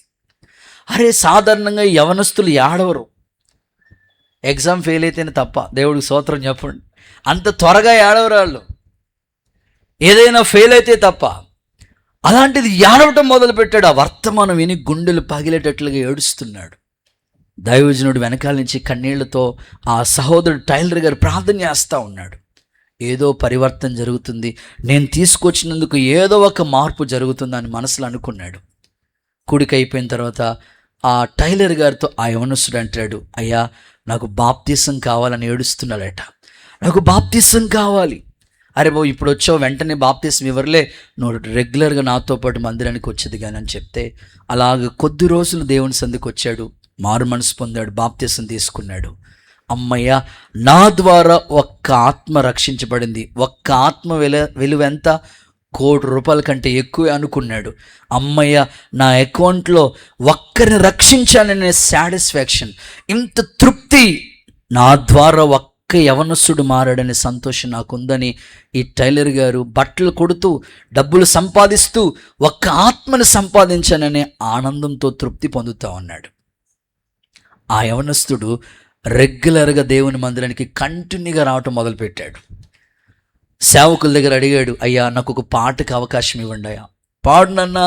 అరే, సాధారణంగా యవనస్తులు ఏడవరు, ఎగ్జామ్ ఫెయిల్ అయితేనే తప్ప, దేవుడికి స్తోత్రం చెప్పండి. అంత త్వరగా ఏడవరాళ్ళు, ఏదైనా ఫెయిల్ అయితే తప్ప. అలాంటిది ఏడవటం మొదలుపెట్టాడు. ఆ వర్తమానం విని గుండెలు పగిలేటట్లుగా ఏడుస్తున్నాడు. దైవజనుడు వెనకాల నుంచి కన్నీళ్లతో ఆ సహోదరుడు టైలర్ గారు ప్రార్థన చేస్తూ ఉన్నాడు. ఏదో పరివర్తన జరుగుతుంది, నేను తీసుకొచ్చినందుకు ఏదో ఒక మార్పు జరుగుతుందని మనసులో అనుకున్నాడు. కూడిక అయిపోయిన తర్వాత ఆ టైలర్ గారితో ఆ యవనస్తుడు అంటాడు, అయ్యా నాకు బాప్తీసం కావాలని ఏడుస్తున్నాడట. నాకు బాప్తీసం కావాలి. అరే బాబు, ఇప్పుడు వచ్చావు, వెంటనే బాప్తీసం ఇవ్వరులే, నువ్వు రెగ్యులర్గా నాతో పాటు మందిరానికి వచ్చేది కానీ అని చెప్తే, అలాగ కొద్ది రోజులు దేవుని సందుకు వచ్చాడు, మారు మనసు పొందాడు, బాప్తీసం తీసుకున్నాడు. అమ్మయ్య, నా ద్వారా ఒక్క ఆత్మ రక్షించబడింది. ఒక్క ఆత్మ విలువ ఎంత? ₹1,00,00,000 కంటే ఎక్కువే అనుకున్నాడు. అమ్మయ్య, నా అకౌంట్లో ఒక్కరిని రక్షించాననే సాటిస్ఫాక్షన్, ఇంత తృప్తి, నా ద్వారా ఒక్క యవనస్తుడు మారాడనే సంతోషం నాకుందని ఈ టైలర్ గారు బట్టలు కొడుతూ డబ్బులు సంపాదిస్తూ ఒక్క ఆత్మను సంపాదించాననే ఆనందంతో తృప్తి పొందుతూ ఉన్నాడు. ఆ యవనస్తుడు రెగ్యులర్గా దేవుని మందిరానికి కంటిన్యూగా రావటం మొదలుపెట్టాడు. సేవకుల దగ్గర అడిగాడు, అయ్యా నాకు ఒక పాటకు అవకాశం ఇవ్వండి అయ్యా. పాడునన్నా.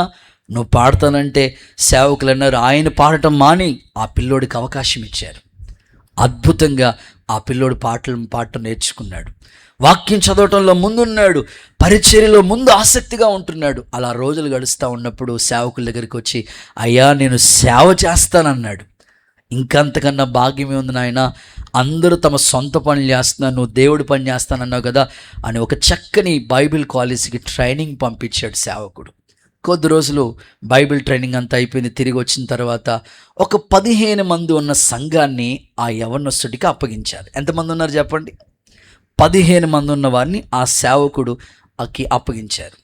నువ్వు పాడతానంటే సేవకులు అన్నారు, ఆయన పాడటం మాని ఆ పిల్లోడికి అవకాశం ఇచ్చారు. అద్భుతంగా ఆ పిల్లోడు పాడటం నేర్చుకున్నాడు. వాక్యం చదవటంలో ముందున్నాడు, పరిచర్యలో ముందు ఆసక్తిగా ఉంటున్నాడు. అలా రోజులు గడుస్తూ ఉన్నప్పుడు సేవకుల దగ్గరికి వచ్చి, అయ్యా నేను సేవ చేస్తానన్నాడు. ఇంకంతకన్నా భాగ్యమే ఉంది నాయన, అందరూ తమ సొంత పనులు చేస్తున్నారు, నువ్వు దేవుడి పని చేస్తానన్నావు కదా అని ఒక చక్కని బైబిల్ కాలేజీకి ట్రైనింగ్ పంపించాడు సేవకుడు. కొద్ది రోజులు బైబిల్ ట్రైనింగ్ అంతా అయిపోయింది. తిరిగి వచ్చిన తర్వాత ఒక 15 మంది ఉన్న సంఘాన్ని ఆ యవనస్తుడికి అప్పగించారు. ఎంతమంది ఉన్నారు చెప్పండి? 15 మంది ఉన్న వారిని ఆ సేవకుడు అప్పగించారు.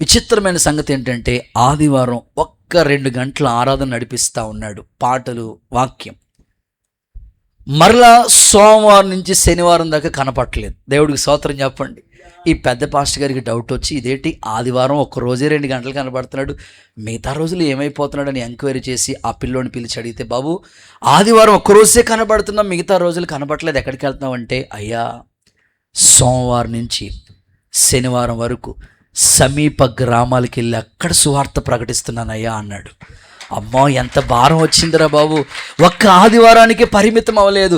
విచిత్రమైన సంగతి ఏంటంటే, ఆదివారం 1-2 గంటల ఆరాధన నడిపిస్తూ ఉన్నాడు, పాటలు, వాక్యం. మరలా సోమవారం నుంచి శనివారం దాకా కనపట్టలేదు. దేవుడికి స్తోత్రం చెప్పండి. ఈ పెద్ద పాస్టర్ గారికి డౌట్ వచ్చి, ఇదేంటి ఆదివారం 1 రోజే 2 గంటలు కనబడుతున్నాడు, మిగతా రోజులు ఏమైపోతున్నాడు అని ఎంక్వైరీ చేసి ఆ పిల్లోని పిలిచి అడిగితే, బాబు ఆదివారం 1 రోజే కనబడుతున్నాం, మిగతా రోజులు కనబడట్లేదు, ఎక్కడికి వెళ్తున్నావు అంటే, అయ్యా సోమవారం నుంచి శనివారం వరకు సమీప గ్రామాలకి వెళ్ళి అక్కడ సువార్త ప్రకటిస్తున్నానయ్యా అన్నాడు. అమ్మో, ఎంత భారం వచ్చిందిరా బాబు, ఒక్క ఆదివారానికి పరిమితం అవ్వలేదు,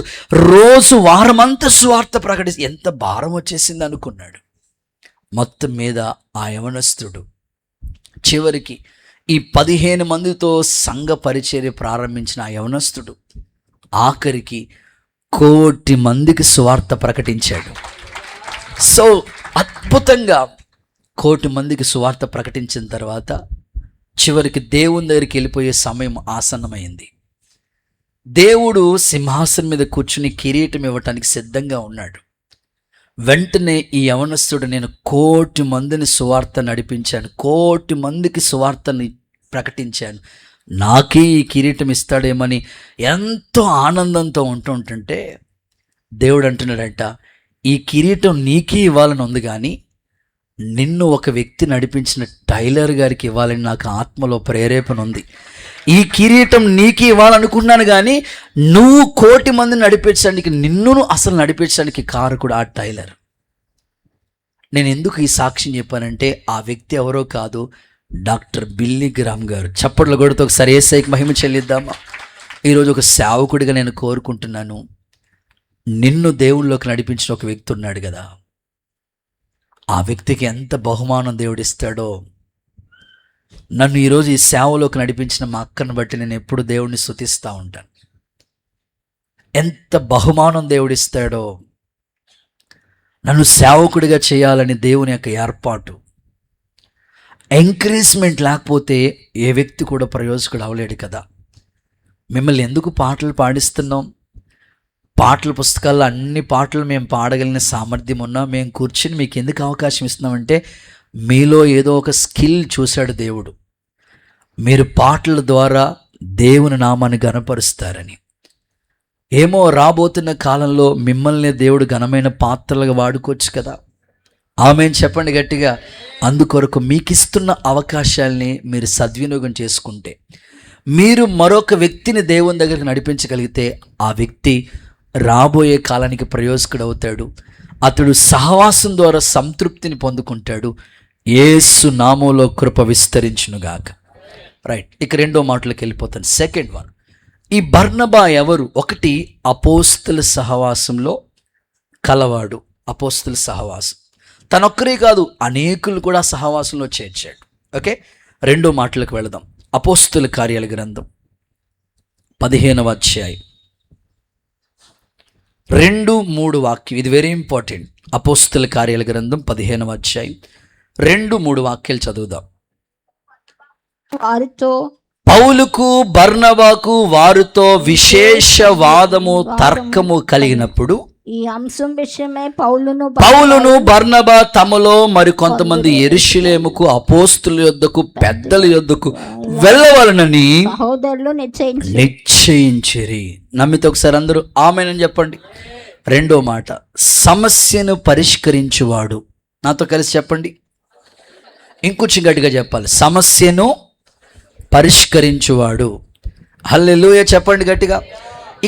రోజు వారమంతా సువార్త ఎంత భారం వచ్చేసింది అనుకున్నాడు. మొత్తం మీద ఆ యవనస్తుడు చివరికి ఈ 15 మందితో సంఘ పరిచర్య ప్రారంభించిన ఆ యవనస్తుడు ఆఖరికి 1,00,00,000 మందికి సువార్త ప్రకటించాడు. సో అద్భుతంగా 1,00,00,000 మందికి సువార్త ప్రకటించిన తర్వాత చివరికి దేవుని దగ్గరికి వెళ్ళిపోయే సమయం ఆసన్నమైంది. దేవుడు సింహాసనం మీద కూర్చుని కిరీటం ఇవ్వటానికి సిద్ధంగా ఉన్నాడు. వెంటనే ఈ యవనస్తుడు, నేను 1,00,00,000 మందిని సువార్త నడిపించాను, 1,00,00,000 మందికి సువార్తని ప్రకటించాను, నాకే ఈ కిరీటం ఇస్తాడేమని ఎంతో ఆనందంతో ఉంటుంటే దేవుడు అంటున్నాడంట, ఈ కిరీటం నీకే ఇవ్వాలని ఉంది, కానీ నిన్ను ఒక వ్యక్తి నడిపించిన టైలర్ గారికి ఇవ్వాలని నాకు ఆత్మలో ప్రేరేపణ ఉంది. ఈ కిరీటం నీకు ఇవ్వాలనుకున్నాను, కానీ నువ్వు 1,00,00,000 మందిని నడిపించడానికి, నిన్ను అసలు నడిపించడానికి కారకుడు ఆ టైలర్. నేను ఎందుకు ఈ సాక్ష్యం చెప్పానంటే, ఆ వ్యక్తి ఎవరో కాదు, డాక్టర్ బిల్లీ గ్రామ్ గారు. చప్పట్ల కొడుతూ ఒకసారి యేసయ్యకి మహిమ చెల్లిద్దామా? ఈరోజు ఒక సేవకుడిగా నేను కోరుకుంటున్నాను, నిన్ను దేవుళ్ళలోకి నడిపించిన ఒక వ్యక్తి ఉన్నాడు కదా, ఆ వ్యక్తికి ఎంత బహుమానం దేవుడిస్తాడో. నన్ను ఈరోజు ఈ సేవలోకి నడిపించిన మా అక్కను బట్టి నేను ఎప్పుడు దేవుడిని స్తుతిస్తూ ఉంటాను. ఎంత బహుమానం దేవుడిస్తాడో. నన్ను సేవకుడిగా చేయాలని దేవుని యొక్క ఏర్పాటు. ఎంకరేజ్మెంట్ లేకపోతే ఏ వ్యక్తి కూడా ప్రయోజకుడు అవ్వలేడు కదా. మిమ్మల్ని ఎందుకు పాటలు పాడిస్తున్నాం? పాటల పుస్తకాల్లో అన్ని పాటలు మేము పాడగలిగిన సామర్థ్యం ఉన్నా మేము కూర్చుని మీకు ఎందుకు అవకాశం ఇస్తున్నామంటే, మీలో ఏదో ఒక స్కిల్ చూశాడు దేవుడు, మీరు పాటల ద్వారా దేవుని నామాన్ని ఘనపరుస్తారని. ఏమో రాబోతున్న కాలంలో మిమ్మల్ని దేవుడు ఘనమైన పాత్రలుగా వాడుకోవచ్చు కదా. ఆమేన్ చెప్పండి గట్టిగా. అందుకొరకు మీకు ఇస్తున్న అవకాశాలని మీరు సద్వినియోగం చేసుకుంటే, మీరు మరొక వ్యక్తిని దేవుని దగ్గరికి నడిపించగలిగితే, ఆ వ్యక్తి రాబోయే కాలానికి ప్రయోజకుడు అవుతాడు. అతడు సహవాసం ద్వారా సంతృప్తిని పొందుకుంటాడు. యేసు నామములో కృప విస్తరించునుగాక. రైట్, ఇక రెండో మాటలోకి వెళ్ళిపోతాను. సెకండ్ వన్, ఈ బర్నబా ఎవరు? ఒకటి, అపోస్తల సహవాసంలో కలవాడు. అపోస్తల సహవాసం తనొక్కరే కాదు, అనేకులు కూడా సహవాసంలో చేర్చాడు. ఓకే, రెండో మాటలకు వెళదాం. అపోస్తల కార్యాల గ్రంథం 15వ అధ్యాయం 2-3 వాక్యం. ఇది వెరీ ఇంపార్టెంట్. అపోస్తల కార్యాల గ్రంథం 15వ అధ్యాయం 2-3 వాక్యాలు చదువుదాం. వారితో పౌలుకు బర్నబాకు వారితో విశేష వాదము తర్కము కలిగినప్పుడు ఈ అంశం విషయమే పౌలును బర్నబా తమలో మరి కొంతమంది యెరూషలేముకు అపోస్తుల యొద్దకు పెద్దల యొద్దకు వెళ్ళవలనని సహోదరులు నిశ్చయించిరి. నమ్మితే ఒకసారి అందరూ ఆమేనని చెప్పండి. రెండో మాట, సమస్యను పరిష్కరించువాడు. నాతో కలిసి చెప్పండి, ఇంకొంచెం గట్టిగా చెప్పాలి. సమస్యను పరిష్కరించువాడు. హల్లెలూయా చెప్పండి గట్టిగా.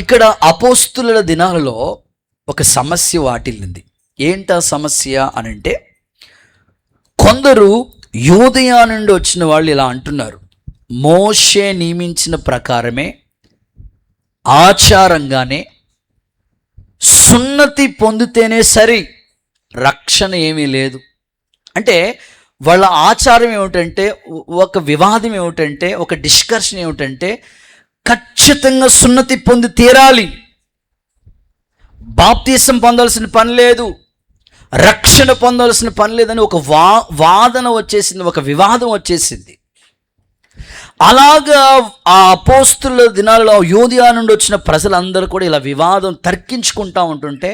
ఇక్కడ అపోస్తుల దినాలలో ఒక సమస్య వాటిల్లింది. ఏంటా సమస్య అనంటే, కొందరు యూదయ నుండి వచ్చిన వాళ్ళు ఇలా అంటున్నారు, మోషే నియమించిన ప్రకారమే ఆచారంగానే సున్నతి పొందితేనే సరి, రక్షణ ఏమీ లేదు. అంటే వాళ్ళ ఆచారం ఏమిటంటే, ఒక వివాదం ఏమిటంటే, ఒక డిస్కషన్ ఏమిటంటే, ఖచ్చితంగా సున్నతి పొంది తీరాలి, బాప్తీసం పొందాల్సిన పని లేదు, రక్షణ పొందాల్సిన పని లేదని ఒక వాదన వచ్చేసింది, ఒక వివాదం వచ్చేసింది. అలాగా ఆ అపోస్తుల దినాలలో యూదయ నుండి వచ్చిన ప్రజలందరూ కూడా ఇలా వివాదం తర్కించుకుంటూ ఉంటుంటే,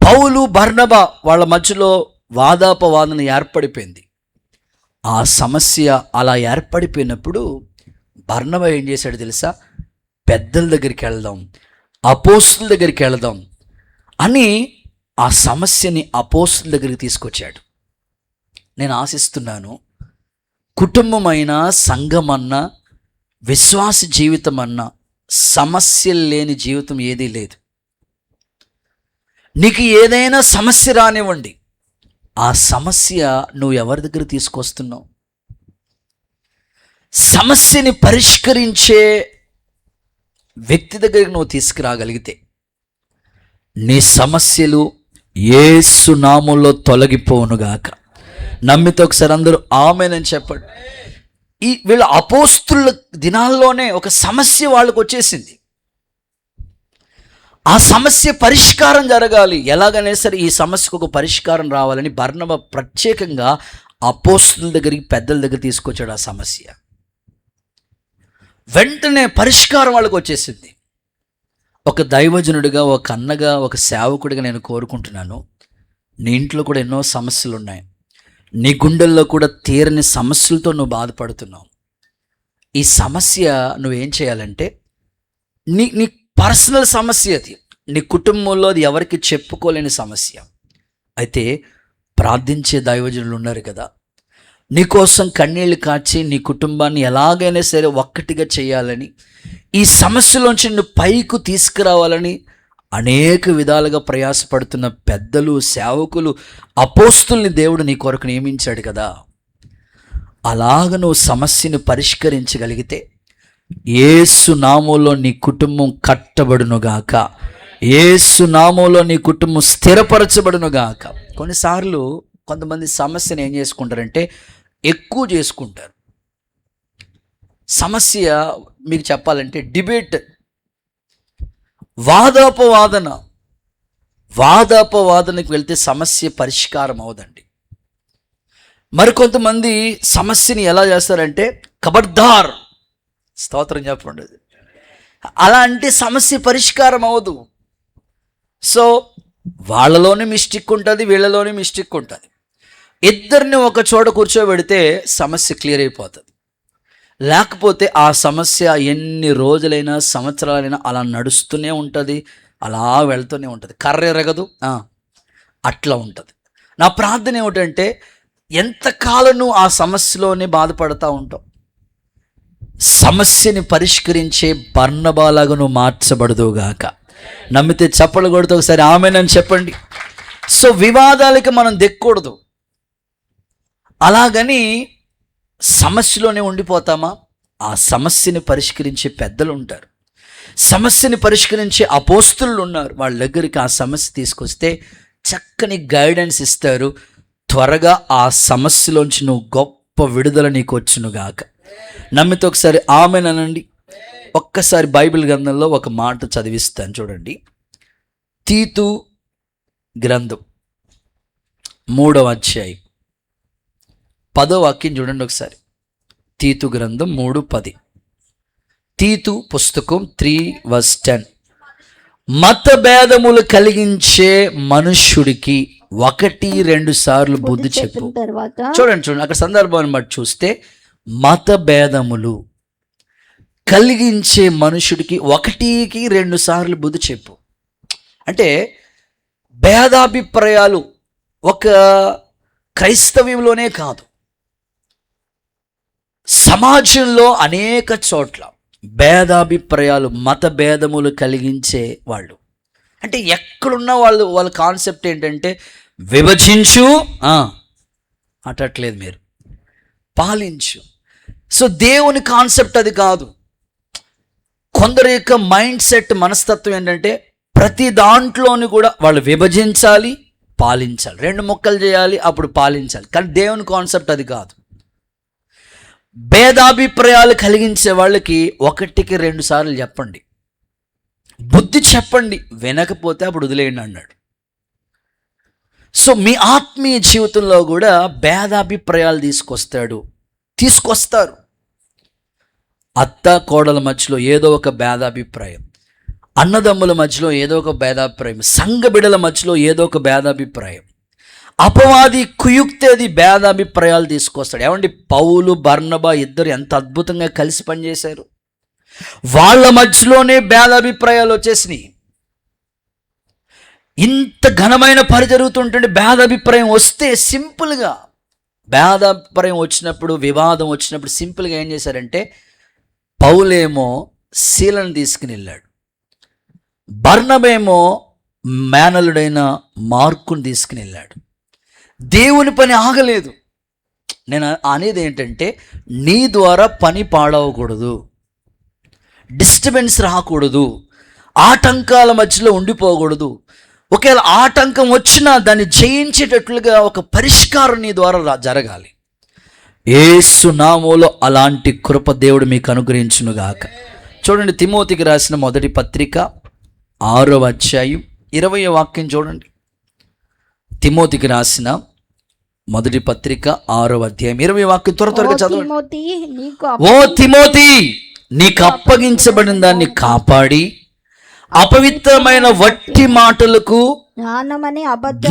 పౌలు బర్నబా వాళ్ళ మధ్యలో వాదాపవాదన ఏర్పడిపోయింది. ఆ సమస్య అలా ఏర్పడిపోయినప్పుడు బర్నబా ఏం చేశాడు తెలుసా? పెద్దల దగ్గరికి వెళ్దాం, అపోస్తుల దగ్గరికి వెళదాం అని ఆ సమస్యని అపోస్తుల దగ్గరికి తీసుకొచ్చాడు. నేను ఆశిస్తున్నాను, కుటుంబమైనా, సంఘమన్నా, విశ్వాస జీవితం అన్నా సమస్యలు లేని జీవితం ఏదీ లేదు. నీకు ఏదైనా సమస్య రానివ్వండి, ఆ సమస్య నువ్వు ఎవరి దగ్గర తీసుకొస్తున్నావు? సమస్యని పరిష్కరించే వ్యక్తి దగ్గరికి నువ్వు తీసుకురాగలిగితే నీ సమస్యలు యేసు నామములో తొలగిపోవునుగాక. నమ్మితే ఒకసారి అందరూ ఆమేనని చెప్పండి. వీళ్ళ అపోస్తుల దినాల్లోనే ఒక సమస్య వాళ్ళకు వచ్చేసింది. ఆ సమస్య పరిష్కారం జరగాలి. ఎలాగనే సరే ఈ సమస్యకు ఒక పరిష్కారం రావాలని బర్నబా ప్రత్యేకంగా అపోస్తుల దగ్గరికి, పెద్దల దగ్గర తీసుకొచ్చాడు. ఆ సమస్య వెంటనే పరిష్కారం వాళ్ళకు వచ్చేసింది. ఒక దైవజనుడిగా, ఒక అన్నగా, ఒక సేవకుడిగా నేను కోరుకుంటున్నాను, నీ ఇంట్లో కూడా ఎన్నో సమస్యలు ఉన్నాయి. నీ గుండెల్లో కూడా తీరని సమస్యలతో నువ్వు బాధపడుతున్నావు. ఈ సమస్య నువ్వేం చేయాలంటే, నీ పర్సనల్ సమస్య అది, నీ కుటుంబంలో అది ఎవరికి చెప్పుకోలేని సమస్య. అయితే ప్రార్థించే దైవజనులు ఉన్నారు కదా, నీకోసం కన్నీళ్లు కార్చి నీ కుటుంబాన్ని ఎలాగైనా సరే ఒక్కటిగా చేయాలని, ఈ సమస్యలోంచి నిన్ను పైకి తీసుకురావాలని అనేక విధాలుగా ప్రయాసపడుతున్న పెద్దలు, సేవకులు, అపోస్తుల్ని దేవుడు నీ కొరకు నియమించాడు కదా. అలాగ నువ్వు సమస్యను పరిష్కరించగలిగితే యేసు నామములో నీ కుటుంబం కట్టబడునుగాక, యేసు నామములో నీ కుటుంబం స్థిరపరచబడునుగాక. కొన్నిసార్లు కొంతమంది సమస్యను ఏం చేసుకుంటారంటే ఎక్కువ చేసుకుంటారు. సమస్య మీకు చెప్పాలంటే డిబేట్, వాదాపవాదనకు వెళ్తే సమస్య పరిష్కారం అవదండి. మరికొంతమంది సమస్యని ఎలా చేస్తారంటే ఖబర్దార్, స్తోత్రం చెప్పండి, అలా అంటే సమస్య పరిష్కారం అవ్వదు. సో వాళ్ళలోనే మిస్టేక్ ఉంటుంది, వీళ్ళలోనే మిస్టేక్ ఉంటుంది. ఇద్దరిని ఒక చోట కూర్చోబెడితే సమస్య క్లియర్ అయిపోతుంది. లేకపోతే ఆ సమస్య ఎన్ని రోజులైనా, సంవత్సరాలైనా అలా నడుస్తూనే ఉంటుంది, అలా వెళ్తూనే ఉంటుంది, కర్ర ఎరగదు, అట్లా ఉంటుంది. నా ప్రార్థన ఏమిటంటే, ఎంతకాలం నువ్వు ఆ సమస్యలోనే బాధపడతా ఉంటావు, సమస్యని పరిష్కరించే బర్నబాలాగా నువ్వు మార్చబడదుగాక. నమ్మితే చప్పలు కొడితే ఒకసారి ఆమేనని చెప్పండి. సో వివాదాలకి మనం దిక్కకూడదు. అలాగని సమస్యలోనే ఉండిపోతామా? ఆ సమస్యని పరిష్కరించే పెద్దలు ఉంటారు, సమస్యని పరిష్కరించే అపోస్తులు ఉన్నారు. వాళ్ళ దగ్గరికి ఆ సమస్య తీసుకొస్తే చక్కని గైడెన్స్ ఇస్తారు. త్వరగా ఆ సమస్యలోంచి నువ్వు గొప్ప విడుదల నీకు వచ్చునుగాక. నమ్మితే ఒకసారి ఆమేనండి. ఒక్కసారి బైబిల్ గ్రంథంలో ఒక మాట చదివిస్తాను చూడండి. తీతు గ్రంథం 3వ అధ్యాయం 10వ వాక్యం చూడండి ఒకసారి. తీతు గ్రంథం 3:10. తీతు పుస్తకం 3:10. మతభేదములు కలిగించే మనుష్యుడికి 1-2 సార్లు బుద్ధి చెప్పు. తర్వాత చూడండి అక్కడ సందర్భాన్ని బట్టి చూస్తే మతభేదములు కలిగించే మనుషుడికి 1-2 సార్లు బుద్ధి చెప్పు. అంటే భేదాభిప్రాయాలు ఒక క్రైస్తవ్యంలోనే కాదు, సమాజంలో అనేక చోట్ల భేదాభిప్రాయాలు, మత భేదములు కలిగించే వాళ్ళు. అంటే ఎక్కడున్న వాళ్ళ కాన్సెప్ట్ ఏంటంటే విభజించు, అటట్లేదు మీరు, పాలించు. సో దేవుని కాన్సెప్ట్ అది కాదు. కొందరి యొక్క మైండ్ సెట్, మనస్తత్వం ఏంటంటే ప్రతి దాంట్లోని కూడా వాళ్ళు విభజించాలి, పాలించాలి, 2 ముక్కలు చేయాలి, అప్పుడు పాలించాలి. కానీ దేవుని కాన్సెప్ట్ అది కాదు. భేదాభిప్రాయాలు కలిగించే వాళ్ళకి 1-2 సార్లు చెప్పండి, బుద్ధి చెప్పండి, వినకపోతే అప్పుడు వదిలేయండి అన్నాడు. సో మీ ఆత్మీయ జీవితంలో కూడా భేదాభిప్రాయాలు తీసుకొస్తారు. అత్త కోడల మధ్యలో ఏదో ఒక భేదాభిప్రాయం, అన్నదమ్ముల మధ్యలో ఏదో ఒక భేదాభిప్రాయం, సంఘ బిడ్డల మధ్యలో ఏదో ఒక భేదాభిప్రాయం. అపవాది కుయుక్తేది భేదాభిప్రాయాలు తీసుకొస్తాడు. ఏమండి, పౌలు బర్నబా ఇద్దరు ఎంత అద్భుతంగా కలిసి పనిచేశారు. వాళ్ళ మధ్యలోనే భేదాభిప్రాయాలు వచ్చేసినాయి. ఇంత ఘనమైన పని జరుగుతుంటే భేదాభిప్రాయం వస్తే సింపుల్గా, భేదాభిప్రాయం వచ్చినప్పుడు, వివాదం వచ్చినప్పుడు సింపుల్గా ఏం చేశారంటే, పౌలేమో శీలను తీసుకుని వెళ్ళాడు, బర్నబేమో మేనలుడైన మార్కుని తీసుకుని వెళ్ళాడు. దేవుని పని ఆగలేదు. నేను అనేది ఏంటంటే, నీ ద్వారా పని పాడవకూడదు, డిస్టర్బెన్స్ రాకూడదు, ఆటంకాల మధ్యలో ఉండిపోకూడదు. ఒకవేళ ఆటంకం వచ్చినా దాన్ని జయించేటట్లుగా ఒక పరిష్కారం నీ ద్వారా జరగాలి. యేసు నామములో అలాంటి కృప దేవుడు మీకు అనుగ్రహించునుగాక. చూడండి, తిమోతికి రాసిన మొదటి పత్రిక 6వ అధ్యాయం 20వ వాక్యం చూడండి. తిమోతికి రాసిన మొదటి పత్రిక 6వ అధ్యాయం 20వ వాక్యం త్వరగా చదవండి. ఓ తిమోతి, నీకు అప్పగించబడిన దాన్ని కాపాడి అపవిత్రమైన వట్టి మాటలకు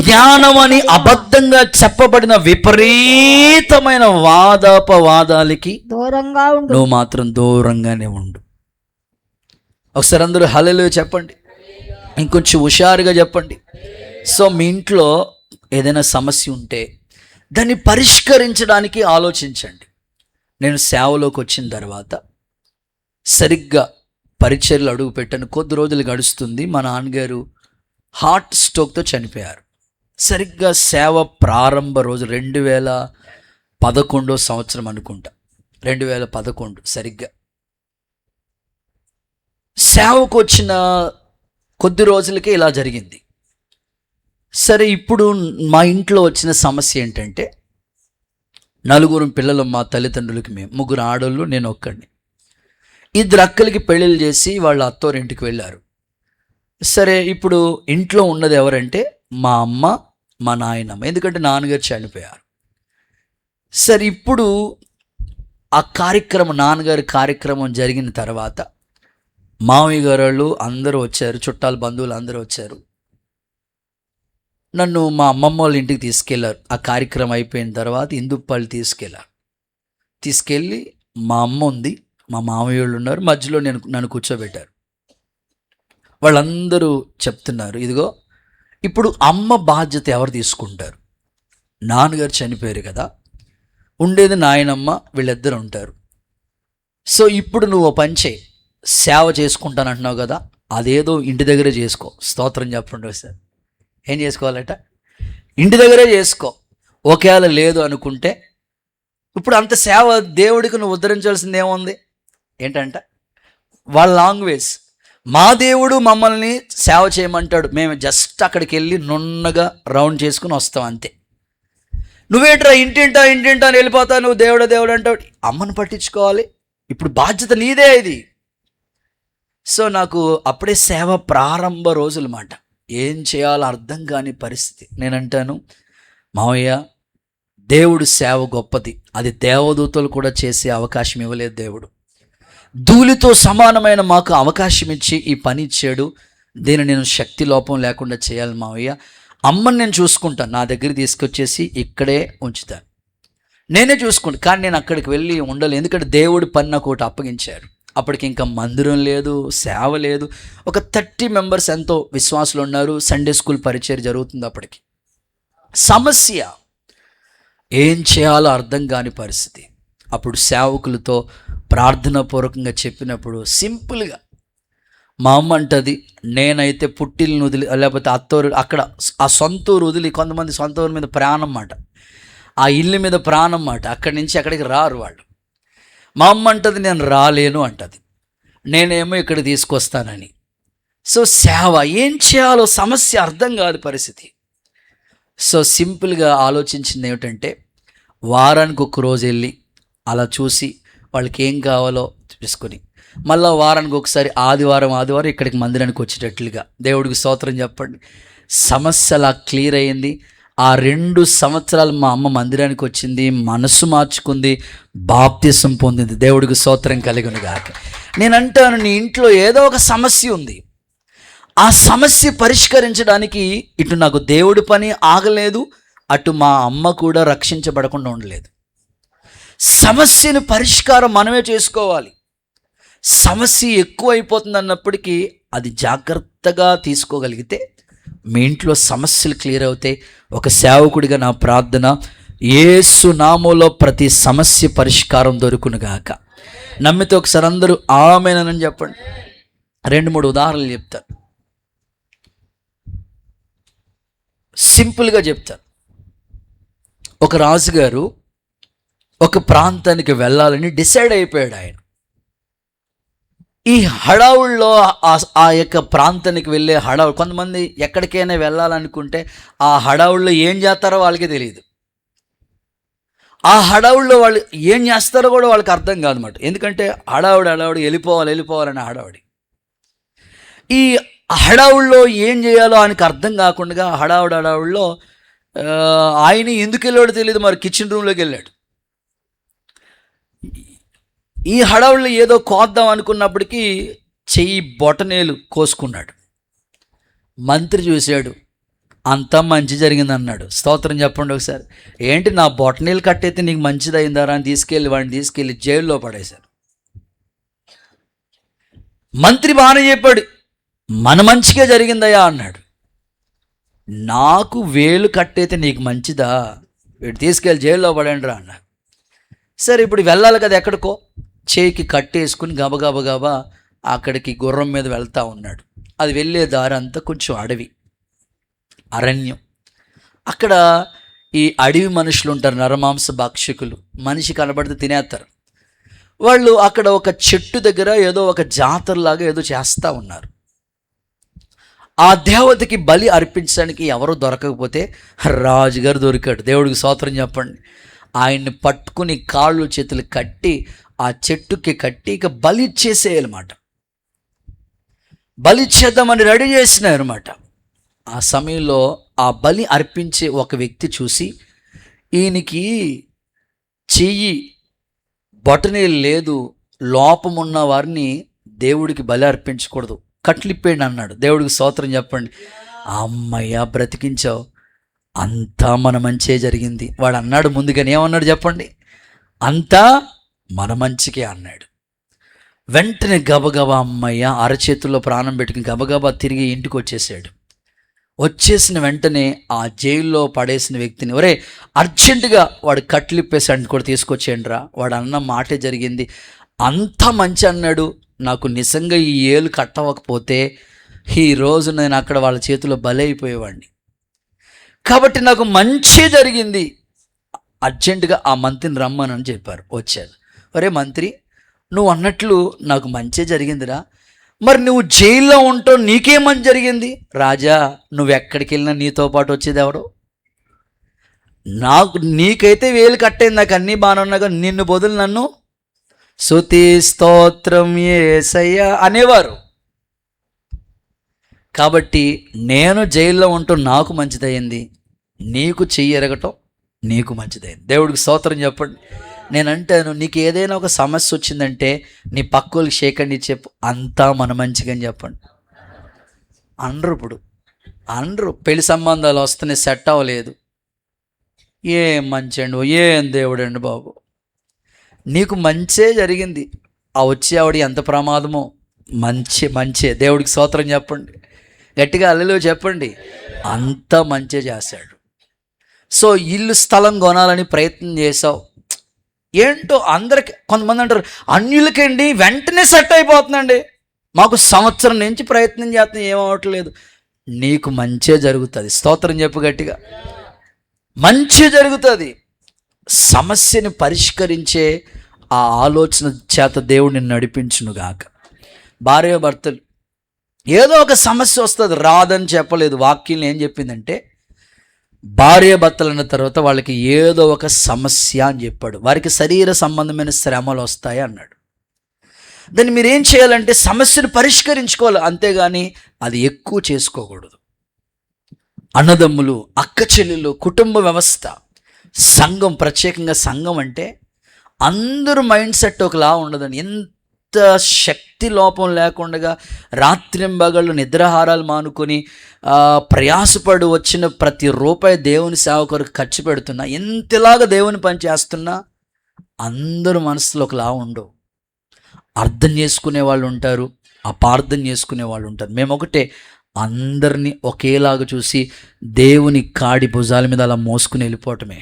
జ్ఞానమని అబద్ధంగా చెప్పబడిన విపరీతమైన వాదాపవాదాలకి దూరంగా ఉండు. నువ్వు మాత్రం దూరంగానే ఉండు. ఒకసారి అందరూ హల్లెలూయా చెప్పండి, ఇంకొంచెం హుషారుగా చెప్పండి. సో మీ ఇంట్లో ఏదైనా సమస్య ఉంటే దాన్ని పరిష్కరించడానికి ఆలోచించండి. నేను సేవలోకి వచ్చిన తర్వాత సరిగ్గా పరిచర్యలు అడుగు పెట్టాను. కొద్ది రోజులు గడుస్తుంది, మా నాన్నగారు హార్ట్ స్ట్రోక్తో చనిపోయారు. సరిగ్గా సేవ ప్రారంభ రోజు 2011 సంవత్సరం అనుకుంటా, 2011 సరిగ్గా సేవకు వచ్చిన కొద్ది రోజులకే ఇలా జరిగింది. సరే, ఇప్పుడు మా ఇంట్లో వచ్చిన సమస్య ఏంటంటే, 4 పిల్లలు మా తల్లిదండ్రులకి, మేము 3 ఆడోళ్ళు, నేను ఒక్కడిని. 2 అక్కలకి పెళ్ళిళ్ళు చేసి వాళ్ళ అత్తోరింటికి వెళ్ళారు. సరే, ఇప్పుడు ఇంట్లో ఉన్నది ఎవరంటే మా అమ్మ, మా నాయనమ్మ, ఎందుకంటే నాన్నగారు చనిపోయారు. సరే, ఇప్పుడు ఆ నాన్నగారి కార్యక్రమం జరిగిన తర్వాత మామయ్య గారు వాళ్ళు అందరూ వచ్చారు, చుట్టాలు బంధువులు అందరూ వచ్చారు. నన్ను మా అమ్మమ్మ వాళ్ళ ఇంటికి తీసుకెళ్లారు. ఆ కార్యక్రమం అయిపోయిన తర్వాత ఇందుప్పల్లి తీసుకెళ్ళి మా అమ్మ ఉంది, మా మామయ్య వాళ్ళు ఉన్నారు, మధ్యలో నన్ను కూర్చోబెట్టారు. వాళ్ళందరూ చెప్తున్నారు, ఇదిగో ఇప్పుడు అమ్మ బాధ్యత ఎవరు తీసుకుంటారు? నాన్నగారు చనిపోయారు కదా, ఉండేది నాయనమ్మ, వీళ్ళిద్దరు ఉంటారు. సో ఇప్పుడు నువ్వు పని చేయి, సేవ చేసుకుంటానంటున్నావు కదా, అదేదో ఇంటి దగ్గరే చేసుకో. స్తోత్రం చెప్పండి సార్. ఏం చేసుకోవాలట? ఇంటి దగ్గరే చేసుకో. ఒకవేళ లేదు అనుకుంటే ఇప్పుడు అంత సేవ దేవుడికి నువ్వు ఉద్ధరించాల్సింది ఏముంది ఏంటంట? వాళ్ళ లాంగ్వేజ్, మా దేవుడు మమ్మల్ని సేవ చేయమంటాడు, మేము జస్ట్ అక్కడికి వెళ్ళి నున్నగా రౌండ్ చేసుకుని వస్తాం అంతే. నువ్వేంట్రా ఇంటింటా అని వెళ్ళిపోతావు, నువ్వు దేవుడు అంటావు. అమ్మను పట్టించుకోవాలి, ఇప్పుడు బాధ్యత నీదే ఇది. సో నాకు అప్పుడే సేవ ప్రారంభ రోజులు మాట, ఏం చేయాలో అర్థం కాని పరిస్థితి. నేనంటాను, మావయ్య దేవుడు సేవ గొప్పది, అది దేవదూతలు కూడా చేసే అవకాశం ఇవ్వలేదు దేవుడు. ధూళితో సమానమైన మాకు అవకాశం ఇచ్చి ఈ పని ఇచ్చాడు. దీన్ని నేను శక్తి లోపం లేకుండా చేయాలి మావయ్య. అమ్మని నేను చూసుకుంటాను, నా దగ్గర తీసుకొచ్చేసి ఇక్కడే ఉంచుతాను, నేనే చూసుకుంటాను. కానీ నేను అక్కడికి వెళ్ళి ఉండలేదు, ఎందుకంటే దేవుడి పని నాకు ఒకటి అప్పగించారు. అప్పటికి ఇంకా మందిరం లేదు, సేవ లేదు. ఒక 30 మెంబర్స్ ఎంతో విశ్వాసులు ఉన్నారు. సండే స్కూల్ పరిచయం జరుగుతుంది. అప్పటికి సమస్య, ఏం చేయాలో అర్థం కాని పరిస్థితి. అప్పుడు సేవకులతో ప్రార్థనాపూర్వకంగా చెప్పినప్పుడు సింపుల్గా మా అమ్మ అంటది, నేనైతే పుట్టిల్ని వదిలి, లేకపోతే అత్తూరు, అక్కడ ఆ సొంతూరు వదిలి, కొంతమంది సొంత ఊరి మీద ప్రాణం మాట, ఆ ఇల్లు మీద ప్రాణం మాట, అక్కడి నుంచి అక్కడికి రారు వాళ్ళు. మా అమ్మ అంటది, నేను రాలేను అంటది, నేనేమో ఇక్కడ తీసుకొస్తానని. సో సేవ ఏం చేయాలో సమస్య అర్థం కాదు పరిస్థితి. సో సింపుల్గా ఆలోచించింది ఏమిటంటే, వారానికి ఒక రోజు వెళ్ళి అలా చూసి వాళ్ళకి ఏం కావాలో తీసుకొని, మళ్ళీ వారానికి ఒకసారి ఆదివారం ఇక్కడికి మందిరానికి వచ్చేటట్లుగా. దేవుడికి స్తోత్రం చెప్పండి. సమస్య అలా క్లియర్ అయ్యింది. ఆ 2 సంవత్సరాలు మా అమ్మ మందిరానికి వచ్చింది, మనసు మార్చుకుంది, బాప్తిసం పొందింది. దేవుడికి స్తోత్రం కలుగును గాక. నేను అంటాను, నీ ఇంట్లో ఏదో ఒక సమస్య ఉంది, ఆ సమస్య పరిష్కరించడానికి ఇటు నాకు దేవుడి పని ఆగలేదు, అటు మా అమ్మ కూడా రక్షించబడకుండా ఉండలేదు. సమస్యను పరిష్కారం మనమే చేసుకోవాలి. సమస్య ఎక్కువ అయిపోతుంది అన్నప్పటికీ అది జాగ్రత్తగా తీసుకోగలిగితే మీ ఇంట్లో సమస్యలు క్లియర్ అవుతాయి. ఒక సేవకుడిగా నా ప్రార్థన, యేసు నామములో ప్రతి సమస్య పరిష్కారం దొరుకునుగాక. నమ్మితే ఒకసారి అందరూ ఆమేనని చెప్పండి. 2-3 ఉదాహరణలు చెప్తాను, సింపుల్గా చెప్తాను. ఒక రాజుగారు ఒక ప్రాంతానికి వెళ్ళాలని డిసైడ్ అయిపోయాడు. ఆయన ఈ హడావుల్లో ఆ యొక్క ప్రాంతానికి వెళ్ళే హడావుడు, కొంతమంది ఎక్కడికైనా వెళ్ళాలనుకుంటే ఆ హడావుల్లో ఏం చేస్తారో వాళ్ళకే తెలియదు. ఆ హడావుల్లో వాళ్ళు ఏం చేస్తారో కూడా వాళ్ళకి అర్థం కాదన్నమాట. ఎందుకంటే హడావుడి వెళ్ళిపోవాలనే హడావుడి. ఈ హడావుల్లో ఏం చేయాలో ఆయనకు అర్థం కాకుండా హడావుడిలో ఆయన ఎందుకు వెళ్ళాడో తెలియదు, మరి కిచెన్ రూమ్లోకి వెళ్ళాడు. ఈ హడావుల్లో ఏదో కోద్దాం అనుకున్నప్పటికీ చెయ్యి బొటనేలు కోసుకున్నాడు. మంత్రి చూశాడు, అంతా మంచి జరిగింది అన్నాడు. స్తోత్రం చెప్పండి ఒకసారి. ఏంటి, నా బొటనేలు కట్టయితే నీకు మంచిదైందారా అని వాడిని తీసుకెళ్ళి జైల్లో పడేశారు. మంత్రి బాగానే చెప్పాడు, మన మంచిగా జరిగిందయ్యా అన్నాడు. నాకు వేలు కట్టయితే నీకు మంచిదా, వీడు తీసుకెళ్ళి జైల్లో పడండిరా అన్నాడు. సరే ఇప్పుడు వెళ్ళాలి కదా ఎక్కడికో, చేయికి కట్టేసుకుని గబగబా అక్కడికి గుర్రం మీద వెళ్తూ ఉన్నాడు. అది వెళ్ళే దారి అంతా కొంచెం అరణ్యం. అక్కడ ఈ అడవి మనుషులు ఉంటారు, నరమాంస భక్షకులు. మనిషి కనబడితే తినేస్తారు. వాళ్ళు అక్కడ ఒక చెట్టు దగ్గర ఏదో ఒక జాతరలాగా ఏదో చేస్తూ ఉన్నారు. ఆ దేవతకి బలి అర్పించడానికి ఎవరో దొరకకపోతే రాజుగారు దొరికాడు. దేవుడికి స్తోత్రం చెప్పండి. ఆయన్ని పట్టుకుని కాళ్ళు చేతులు కట్టి ఆ చెట్టుకి కట్టి ఇక బలి ఇచ్చేసేయాలన్నమాట. బలి ఇచ్చేద్దామని రెడీ చేసినారన్నమాట. ఆ సమయంలో ఆ బలి అర్పించే ఒక వ్యక్తి చూసి, ఈయనకి చెయ్యి బొటనేలు లేదు, లోపమున్న వారిని దేవుడికి బలి అర్పించకూడదు, కట్లిప్పేయండి అన్నాడు. దేవుడికి స్తోత్రం చెప్పండి. అమ్మయ్య బ్రతికించావు, అంతా మన మంచే జరిగింది. వాడు అన్నాడు ముందుగానే, ఏమన్నాడు చెప్పండి, అంతా మన మంచికే అన్నాడు. వెంటనే గబగబా అమ్మయ్య అరచేతుల్లో ప్రాణం పెట్టుకుని గబగబా తిరిగి ఇంటికి వచ్చేసాడు. వచ్చేసిన వెంటనే ఆ జైల్లో పడేసిన వ్యక్తిని, ఒరే అర్జెంటుగా వాడు కట్లిప్పేసాడు కూడా తీసుకొచ్చేయండి రా. వాడు అన్న మాటే జరిగింది, అంతా మంచి అన్నాడు, నాకు నిజంగా ఈ ఏలు కట్టవకపోతే ఈరోజు నేను అక్కడ వాళ్ళ చేతిలో బలైపోయేవాడిని. కాబట్టి నాకు మంచి జరిగింది. అర్జెంటుగా ఆ మంత్రిని రమ్మనని చెప్పారు. వచ్చాను. ఒరే మంత్రి, నువ్వు అన్నట్లు నాకు మంచి జరిగిందిరా, మరి నువ్వు జైల్లో ఉంటావు, నీకేం మంచి జరిగింది? రాజా, నువ్వు ఎక్కడికి వెళ్ళినా నీతో పాటు వచ్చేది ఎవడు? నీకైతే వేలు కట్టేది, నాకు అన్నీ బాగానే ఉన్నాగా, నిన్ను బదులు నన్ను స్తుతి స్తోత్రం యేసయ్యా అనేవారు. కాబట్టి నేను జైల్లో ఉంటూ నాకు మంచిదయ్యింది, నీకు చెయ్యి ఎరగటం నీకు మంచిదైంది. దేవుడికి స్తోత్రం చెప్పండి. నేను అంటాను, నీకు ఏదైనా ఒక సమస్య వచ్చిందంటే నీ పక్కోళ్ళకి షేకండి చెప్పు, అంతా మన మంచిగా అని చెప్పండి. అనరు పెళ్లి సంబంధాలు వస్తున్నాయి, సెట్ అవ్వలేదు, ఏం మంచి అండి, ఏం దేవుడు అండి బాబు, నీకు మంచే జరిగింది. ఆ వచ్చే ఆవిడ ఎంత ప్రమాదమో, మంచే. దేవుడికి స్తోత్రం చెప్పండి, గట్టిగా హల్లెలూయా చెప్పండి. అంతా మంచే చేశాడు. సో ఇల్లు స్థలం కొనాలని ప్రయత్నం చేసావు, ఏంటో అందరికి, కొంతమంది అంటారు అన్యులకండి వెంటనే సెట్ అయిపోతుందండి, మాకు సంవత్సరం నుంచి ప్రయత్నం చేస్తున్నాం ఏమవట్లేదు. నీకు మంచే జరుగుతుంది. స్తోత్రం చెప్పు గట్టిగా. మంచి జరుగుతుంది. సమస్యని పరిష్కరించే ఆ ఆలోచన చేత దేవుడిని నడిపించునుగాక. భార్యాభర్తలు ఏదో ఒక సమస్య వస్తుంది, రాదని చెప్పలేదు. వాక్యం ఏం చెప్పిందంటే భార్యాభర్తలు అన్న తర్వాత వాళ్ళకి ఏదో ఒక సమస్య అని చెప్పాడు. వారికి శరీర సంబంధమైన శ్రమలు వస్తాయి అన్నాడు. దాన్ని మీరేం చేయాలంటే సమస్యను పరిష్కరించుకోవాలి, అంతేగాని అది ఎక్కువ చేసుకోకూడదు. అన్నదమ్ములు, అక్క చెల్లెలు, కుటుంబ వ్యవస్థ, సంఘం, ప్రత్యేకంగా సంఘం అంటే అందరూ మైండ్ సెట్ ఒకలా ఉండదని, ఎంత శక్తి లోపం లేకుండా రాత్రింబగళ్ళు నిద్రాహారాలు మానుకొని ప్రయాసపడి వచ్చిన ప్రతి రూపాయి దేవుని సేవ కొరకు ఖర్చు పెడుతున్నా, ఎంతలాగా దేవుని పని చేస్తున్నా అందరూ మనసులో ఒకలా ఉండవు. అర్థం చేసుకునే వాళ్ళు ఉంటారు, అపార్థం చేసుకునే వాళ్ళు ఉంటారు. మేము ఒకటే, అందరినీ ఒకేలాగా చూసి దేవుని కాడి భుజాల మీద అలా మోసుకుని వెళ్ళిపోవటమే.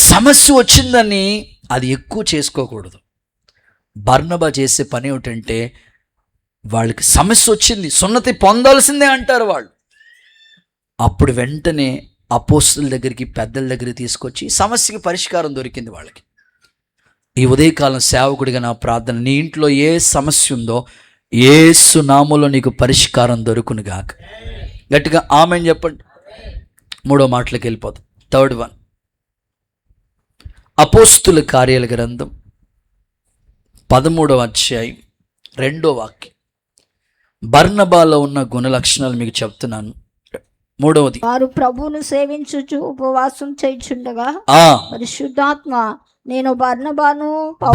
సమస్య వచ్చిందని అది ఎక్కువ చేసుకోకూడదు. బర్నబా చేసే పని ఏమిటంటే, వాళ్ళకి సమస్య వచ్చింది, సున్నతి పొందాల్సిందే అంటారు వాళ్ళు. అప్పుడు వెంటనే అపోస్తుల దగ్గరికి, పెద్దల దగ్గరికి తీసుకొచ్చి సమస్యకి పరిష్కారం దొరికింది వాళ్ళకి. ఈ ఉదయకాలం సేవకుడిగా నా ప్రార్థన, నీ ఇంట్లో ఏ సమస్య ఉందో యేసు నామములో నీకు పరిష్కారం దొరుకునుగాక. గట్టిగా ఆమేన్ చెప్పండి. 3వ మాటలోకి వెళ్ళిపోతాం. 3rd one, అపోస్తుల కార్యాల గ్రంథం 13వ అధ్యాయం 2వ వాక్యం. బర్నబాలో ఉన్న గుణ లక్షణాలు మీకు చెప్తున్నాను. 3వది, వారు ప్రభువును సేవించుచు ఉపవాసం చేయుచుండగా పరిశుద్ధాత్మ నేను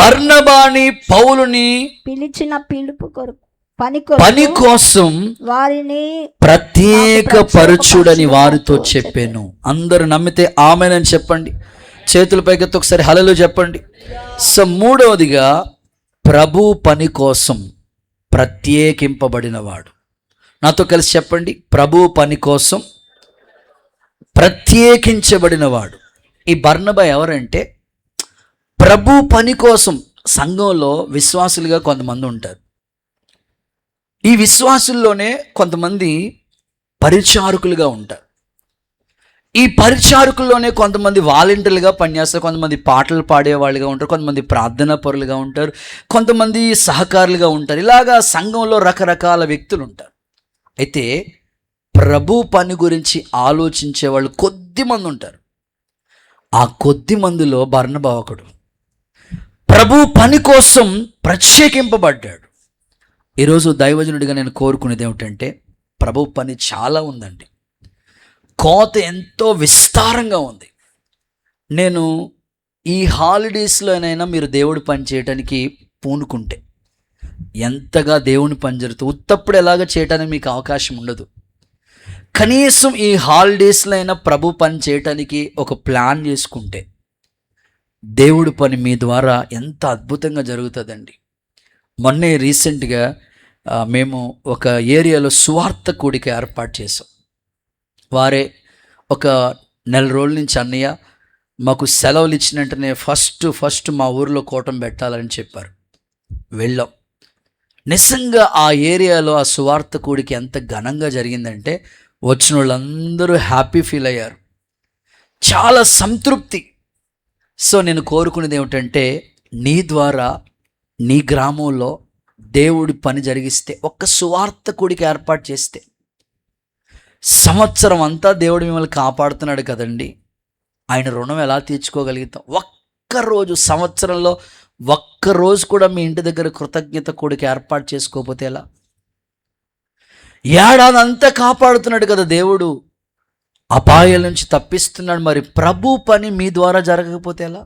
బర్నబాని పౌలుని పిలిచిన పిలుపు కొరకు పని కోసం వారిని ప్రత్యేక పరచుడని వారితో చెప్పాను. అందరూ నమ్మితే ఆమేనని చెప్పండి. చేతుల పైకెత్తి ఒకసారి హల్లెలూయా చెప్పండి. సో 3వదిగా, ప్రభు పని కోసం ప్రత్యేకింపబడినవాడు. నాతో కలిసి చెప్పండి, ప్రభు పని కోసం ప్రత్యేకించబడినవాడు. ఈ బర్నబా ఎవరంటే, ప్రభు పని కోసం సంఘంలో విశ్వాసులుగా కొంతమంది ఉంటారు. ఈ విశ్వాసుల్లోనే కొంతమంది పరిచారకులుగా ఉంటారు. ఈ పరిచారకుల్లోనే కొంతమంది వాలంటీర్లుగా పనిచేస్తారు, కొంతమంది పాటలు పాడేవాళ్ళుగా ఉంటారు, కొంతమంది ప్రార్థనా పరులుగా ఉంటారు, కొంతమంది సహకారులుగా ఉంటారు. ఇలాగా సంఘంలో రకరకాల వ్యక్తులు ఉంటారు. అయితే ప్రభు పని గురించి ఆలోచించే వాళ్ళు కొద్ది మంది ఉంటారు. ఆ కొద్ది మందిలో బర్నబా ఒకడు. ప్రభు పని కోసం ప్రత్యేకింపబడ్డాడు. ఈరోజు దైవజనుడిగా నేను కోరుకునేది ఏమిటంటే, ప్రభు పని చాలా ఉందండి, కోత ఎంతో విస్తారంగా ఉంది. నేను ఈ హాలిడేస్లోనైనా మీరు దేవుడి పని చేయడానికి పూనుకుంటే ఎంతగా దేవుని పని జరుగుతుంది. ఉత్తప్పుడు ఎలాగ చేయడానికి మీకు అవకాశం ఉండదు. కనీసం ఈ హాలిడేస్లో అయినా ప్రభు పని చేయటానికి ఒక ప్లాన్ చేసుకుంటే దేవుడి పని మీ ద్వారా ఎంత అద్భుతంగా జరుగుతుందండి. మొన్నే రీసెంట్గా మేము ఒక ఏరియాలో సువార్త కూడిక ఏర్పాటు చేసాం. వారే ఒక 4 రోజుల నుంచి, అన్నయ్య మాకు సెలవులు ఇచ్చినట్టునే ఫస్ట్ మా ఊరిలో కూటం పెట్టాలని చెప్పారు. వెళ్ళాం. నిజంగా ఆ ఏరియాలో ఆ సువార్త కూడికి ఎంత ఘనంగా జరిగిందంటే వచ్చిన వాళ్ళందరూ హ్యాపీ ఫీల్ అయ్యారు, చాలా సంతృప్తి. సో నేను కోరుకునేది ఏమిటంటే, నీ ద్వారా నీ గ్రామంలో దేవుడి పని జరిగిస్తే, ఒక్క సువార్త కూడికి ఏర్పాటు చేస్తే, సంవత్సరం అంతా దేవుడు మిమ్మల్ని కాపాడుతున్నాడు కదండి, ఆయన రుణం ఎలా తీర్చుకోగలుగుతాం? ఒక్కరోజు సంవత్సరంలో ఒక్కరోజు కూడా మీ ఇంటి దగ్గర కృతజ్ఞత కూడికి ఏర్పాటు చేసుకోకపోతే ఎలా? ఏడాది అంతా కాపాడుతున్నాడు కదా దేవుడు, అపాయాల నుంచి తప్పిస్తున్నాడు, మరి ప్రభు పని మీ ద్వారా జరగకపోతే ఎలా?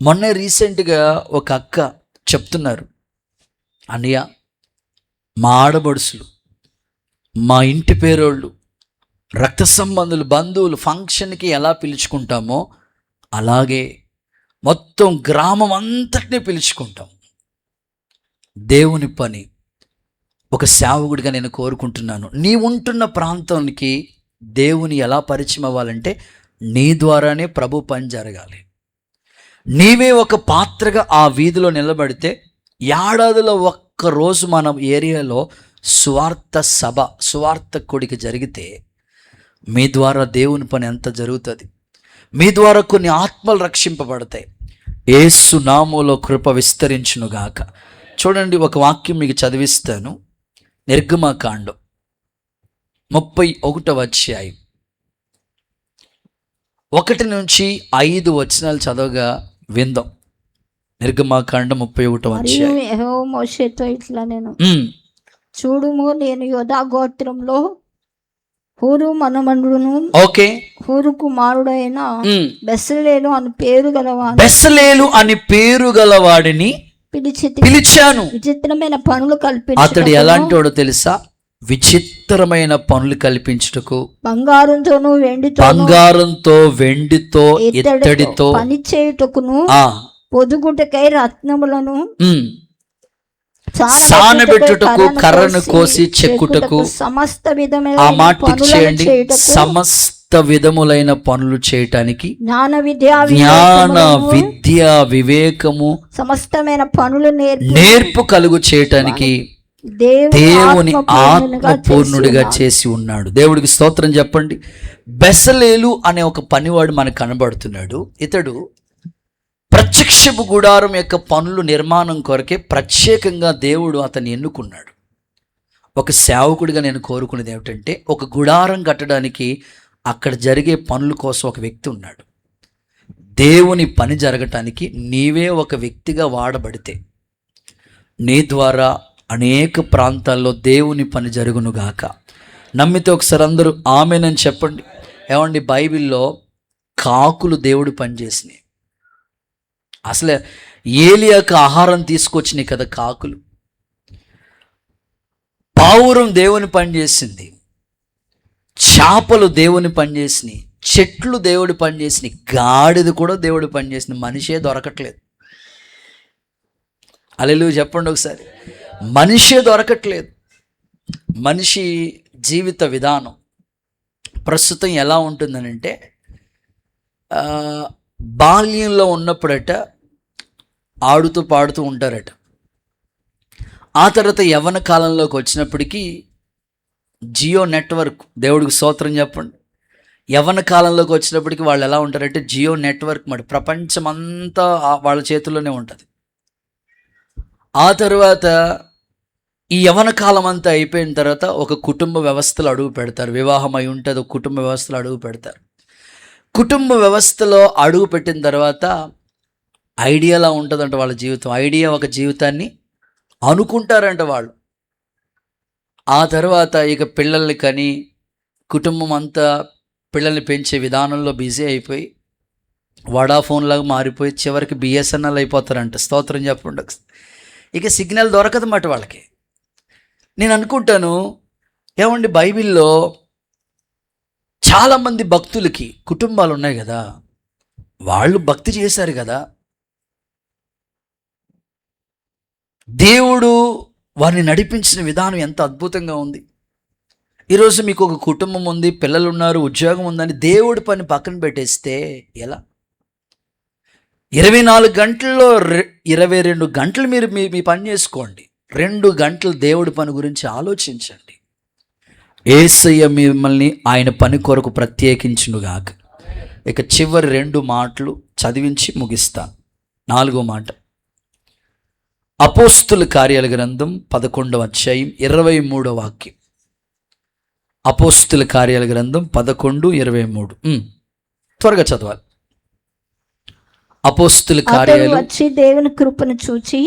మొన్నే రీసెంట్గా ఒక అక్క చెప్తున్నారు, అన్నయ్య మా ఆడబడుసులు, మా ఇంటి పేరోళ్ళు, రక్త సంబంధులు, బంధువులు ఫంక్షన్కి ఎలా పిలుచుకుంటామో అలాగే మొత్తం గ్రామం అంతటినీ పిలుచుకుంటాం. దేవుని పని ఒక సేవకుడిగా నేను కోరుకుంటున్నాను, నీ ఉంటున్న ప్రాంతానికి దేవుని ఎలా పరిచయం అవ్వాలంటే నీ ద్వారానే ప్రభు పని జరగాలి. నీవే ఒక పాత్రగా ఆ వీధిలో నిలబడితే, ఏడాదిలో ఒక్కరోజు మన ఏరియాలో సువార్త సభ, సువార్త కొడికి జరిగితే మీ ద్వారా దేవుని పని ఎంత జరుగుతుంది, మీ ద్వారా కొన్ని ఆత్మలు రక్షింపబడతాయి. యేసు నామములో కృప విస్తరించునుగాక. చూడండి, ఒక వాక్యం మీకు చదివిస్తాను. నిర్గమకాండం 31వ అధ్యాయం 1-5 వచనాలు చదవగా విందాం. నిర్గమకాండం 31వ అధ్యాయం. మరియు యెహోవా మోషేతో ఇట్లా నేను చూడుము, నేను యోధా గోత్రంలో హూరు మనమనుడును, ఓకే, హూరు కుమారుడైన బెసలేలు అని పేరు గలవాడు, బెసలేలు అని పేరు గలవాడిని పిలిచాను. విచిత్రమైన పనులు కల్పించు. అతడు ఎలాంటి వాడో తెలుసా? విచిత్రమైన పనులు కల్పించుటకు బంగారంతో వెండితో ఇత్తడితో పనిచేయుటకును పొదుగుటకై రత్నములను సానబెట్టుటకు కర్రను కోసి చెక్కుటకు, సమస్త విధమైన ఆ మాటికి చేయండి, సమస్త విధములైన పనులు చేయటానికి జ్ఞాన విద్య వివేకము సమస్తమైన పనులు నేర్పు కలుగు చేయటానికి దేవుని ఆత్మ పూర్ణుడిగా చేసి ఉన్నాడు. దేవుడికి స్తోత్రం చెప్పండి. బెసలేలు అనే ఒక పనివాడు మనకు కనబడుతున్నాడు. ఇతడు ప్రత్యక్షపు గుడారం యొక్క పనులు నిర్మాణం కొరకే ప్రత్యేకంగా దేవుడు అతన్ని ఎన్నుకున్నాడు. ఒక సేవకుడిగా నేను కోరుకునేది ఏమిటంటే, ఒక గుడారం కట్టడానికి అక్కడ జరిగే పనుల కోసం ఒక వ్యక్తి ఉన్నాడు. దేవుని పని జరగటానికి నీవే ఒక వ్యక్తిగా వాడబడితే నీ ద్వారా అనేక ప్రాంతాల్లో దేవుని పని జరుగునుగాక. నమ్మితే ఒకసారి అందరూ ఆమేనని చెప్పండి. ఏమండి, బైబిల్లో కాకులు దేవుడు పనిచేసినాయి. అసలే ఏలియాకు ఆహారం తీసుకొచ్చినాయి కదా కాకులు. పావురం దేవుని పనిచేసింది, చేపలు దేవుని పనిచేసినాయి, చెట్లు దేవుడి పనిచేసినాయి, గాడిద కూడా దేవుడి పనిచేసింది. మనిషే దొరకట్లేదు. హల్లెలూయా చెప్పండి ఒకసారి. మనిషే దొరకట్లేదు. మనిషి జీవిత విధానం ప్రస్తుతం ఎలా ఉంటుందనంటే, బాల్యంలో ఉన్నప్పుడట ఆడుతూ పాడుతూ ఉంటారట. ఆ తర్వాత యవ్వన కాలంలోకి వచ్చినప్పటికీ జియో నెట్వర్క్, దేవుడికి స్తోత్రం చెప్పండి, యవ్వన కాలంలోకి వచ్చినప్పటికీ వాళ్ళు ఎలా ఉంటారంటే జియో నెట్వర్క్ మరి ప్రపంచమంతా వాళ్ళ చేతుల్లోనే ఉంటుంది. ఆ తర్వాత ఈ యవ్వన కాలం అంతా అయిపోయిన తర్వాత ఒక కుటుంబ వ్యవస్థలో అడుగు పెడతారు. వివాహం అయి ఉంటుంది, ఒక కుటుంబ వ్యవస్థలో అడుగు పెడతారు. కుటుంబ వ్యవస్థలో అడుగు పెట్టిన తర్వాత ఐడియాలా ఉంటుందంట వాళ్ళ జీవితం. ఐడియా ఒక జీవితాన్ని అనుకుంటారంట వాళ్ళు. ఆ తర్వాత ఇక పిల్లల్ని కని కుటుంబం అంతా పిల్లల్ని పెంచే విధానంలో బిజీ అయిపోయి వడాఫోన్ లాగా మారిపోయి చివరికి బిఎస్ఎన్ఎల్ అయిపోతారంట. స్తోత్రం చెప్పండి. ఇక సిగ్నల్ దొరకదన్నమాట వాళ్ళకి. నేను అనుకుంటాను, ఏమండి, బైబిల్లో చాలామంది భక్తులకి కుటుంబాలు ఉన్నాయి కదా, వాళ్ళు భక్తి చేశారు కదా, దేవుడు వారిని నడిపించిన విధానం ఎంత అద్భుతంగా ఉంది. ఈరోజు మీకు ఒక కుటుంబం ఉంది, పిల్లలు ఉన్నారు, ఉద్యోగం ఉందని దేవుడి పని పక్కన పెట్టేస్తే ఎలా? 24 గంటల్లో 22 గంటలు మీరు మీ పని చేసుకోండి. 2 గంటలు దేవుడి పని గురించి ఆలోచించండి. యేసయ్య మిమ్మల్ని ఆయన పని కొరకు ప్రత్యేకించునుగాక. ఇక చివరి 2 మాటలు చదివించి ముగిస్తాను. 4వ మాట, అపోస్తుల కార్యాల గ్రంథం 11వ అధ్యాయం 23వ వాక్యం. అపోస్తుల కార్యాల గ్రంథం 11:23. త్వరగా చదవాలి. అపోస్తుల కార్యాలు వచ్చి దేవుని కృపను చూచి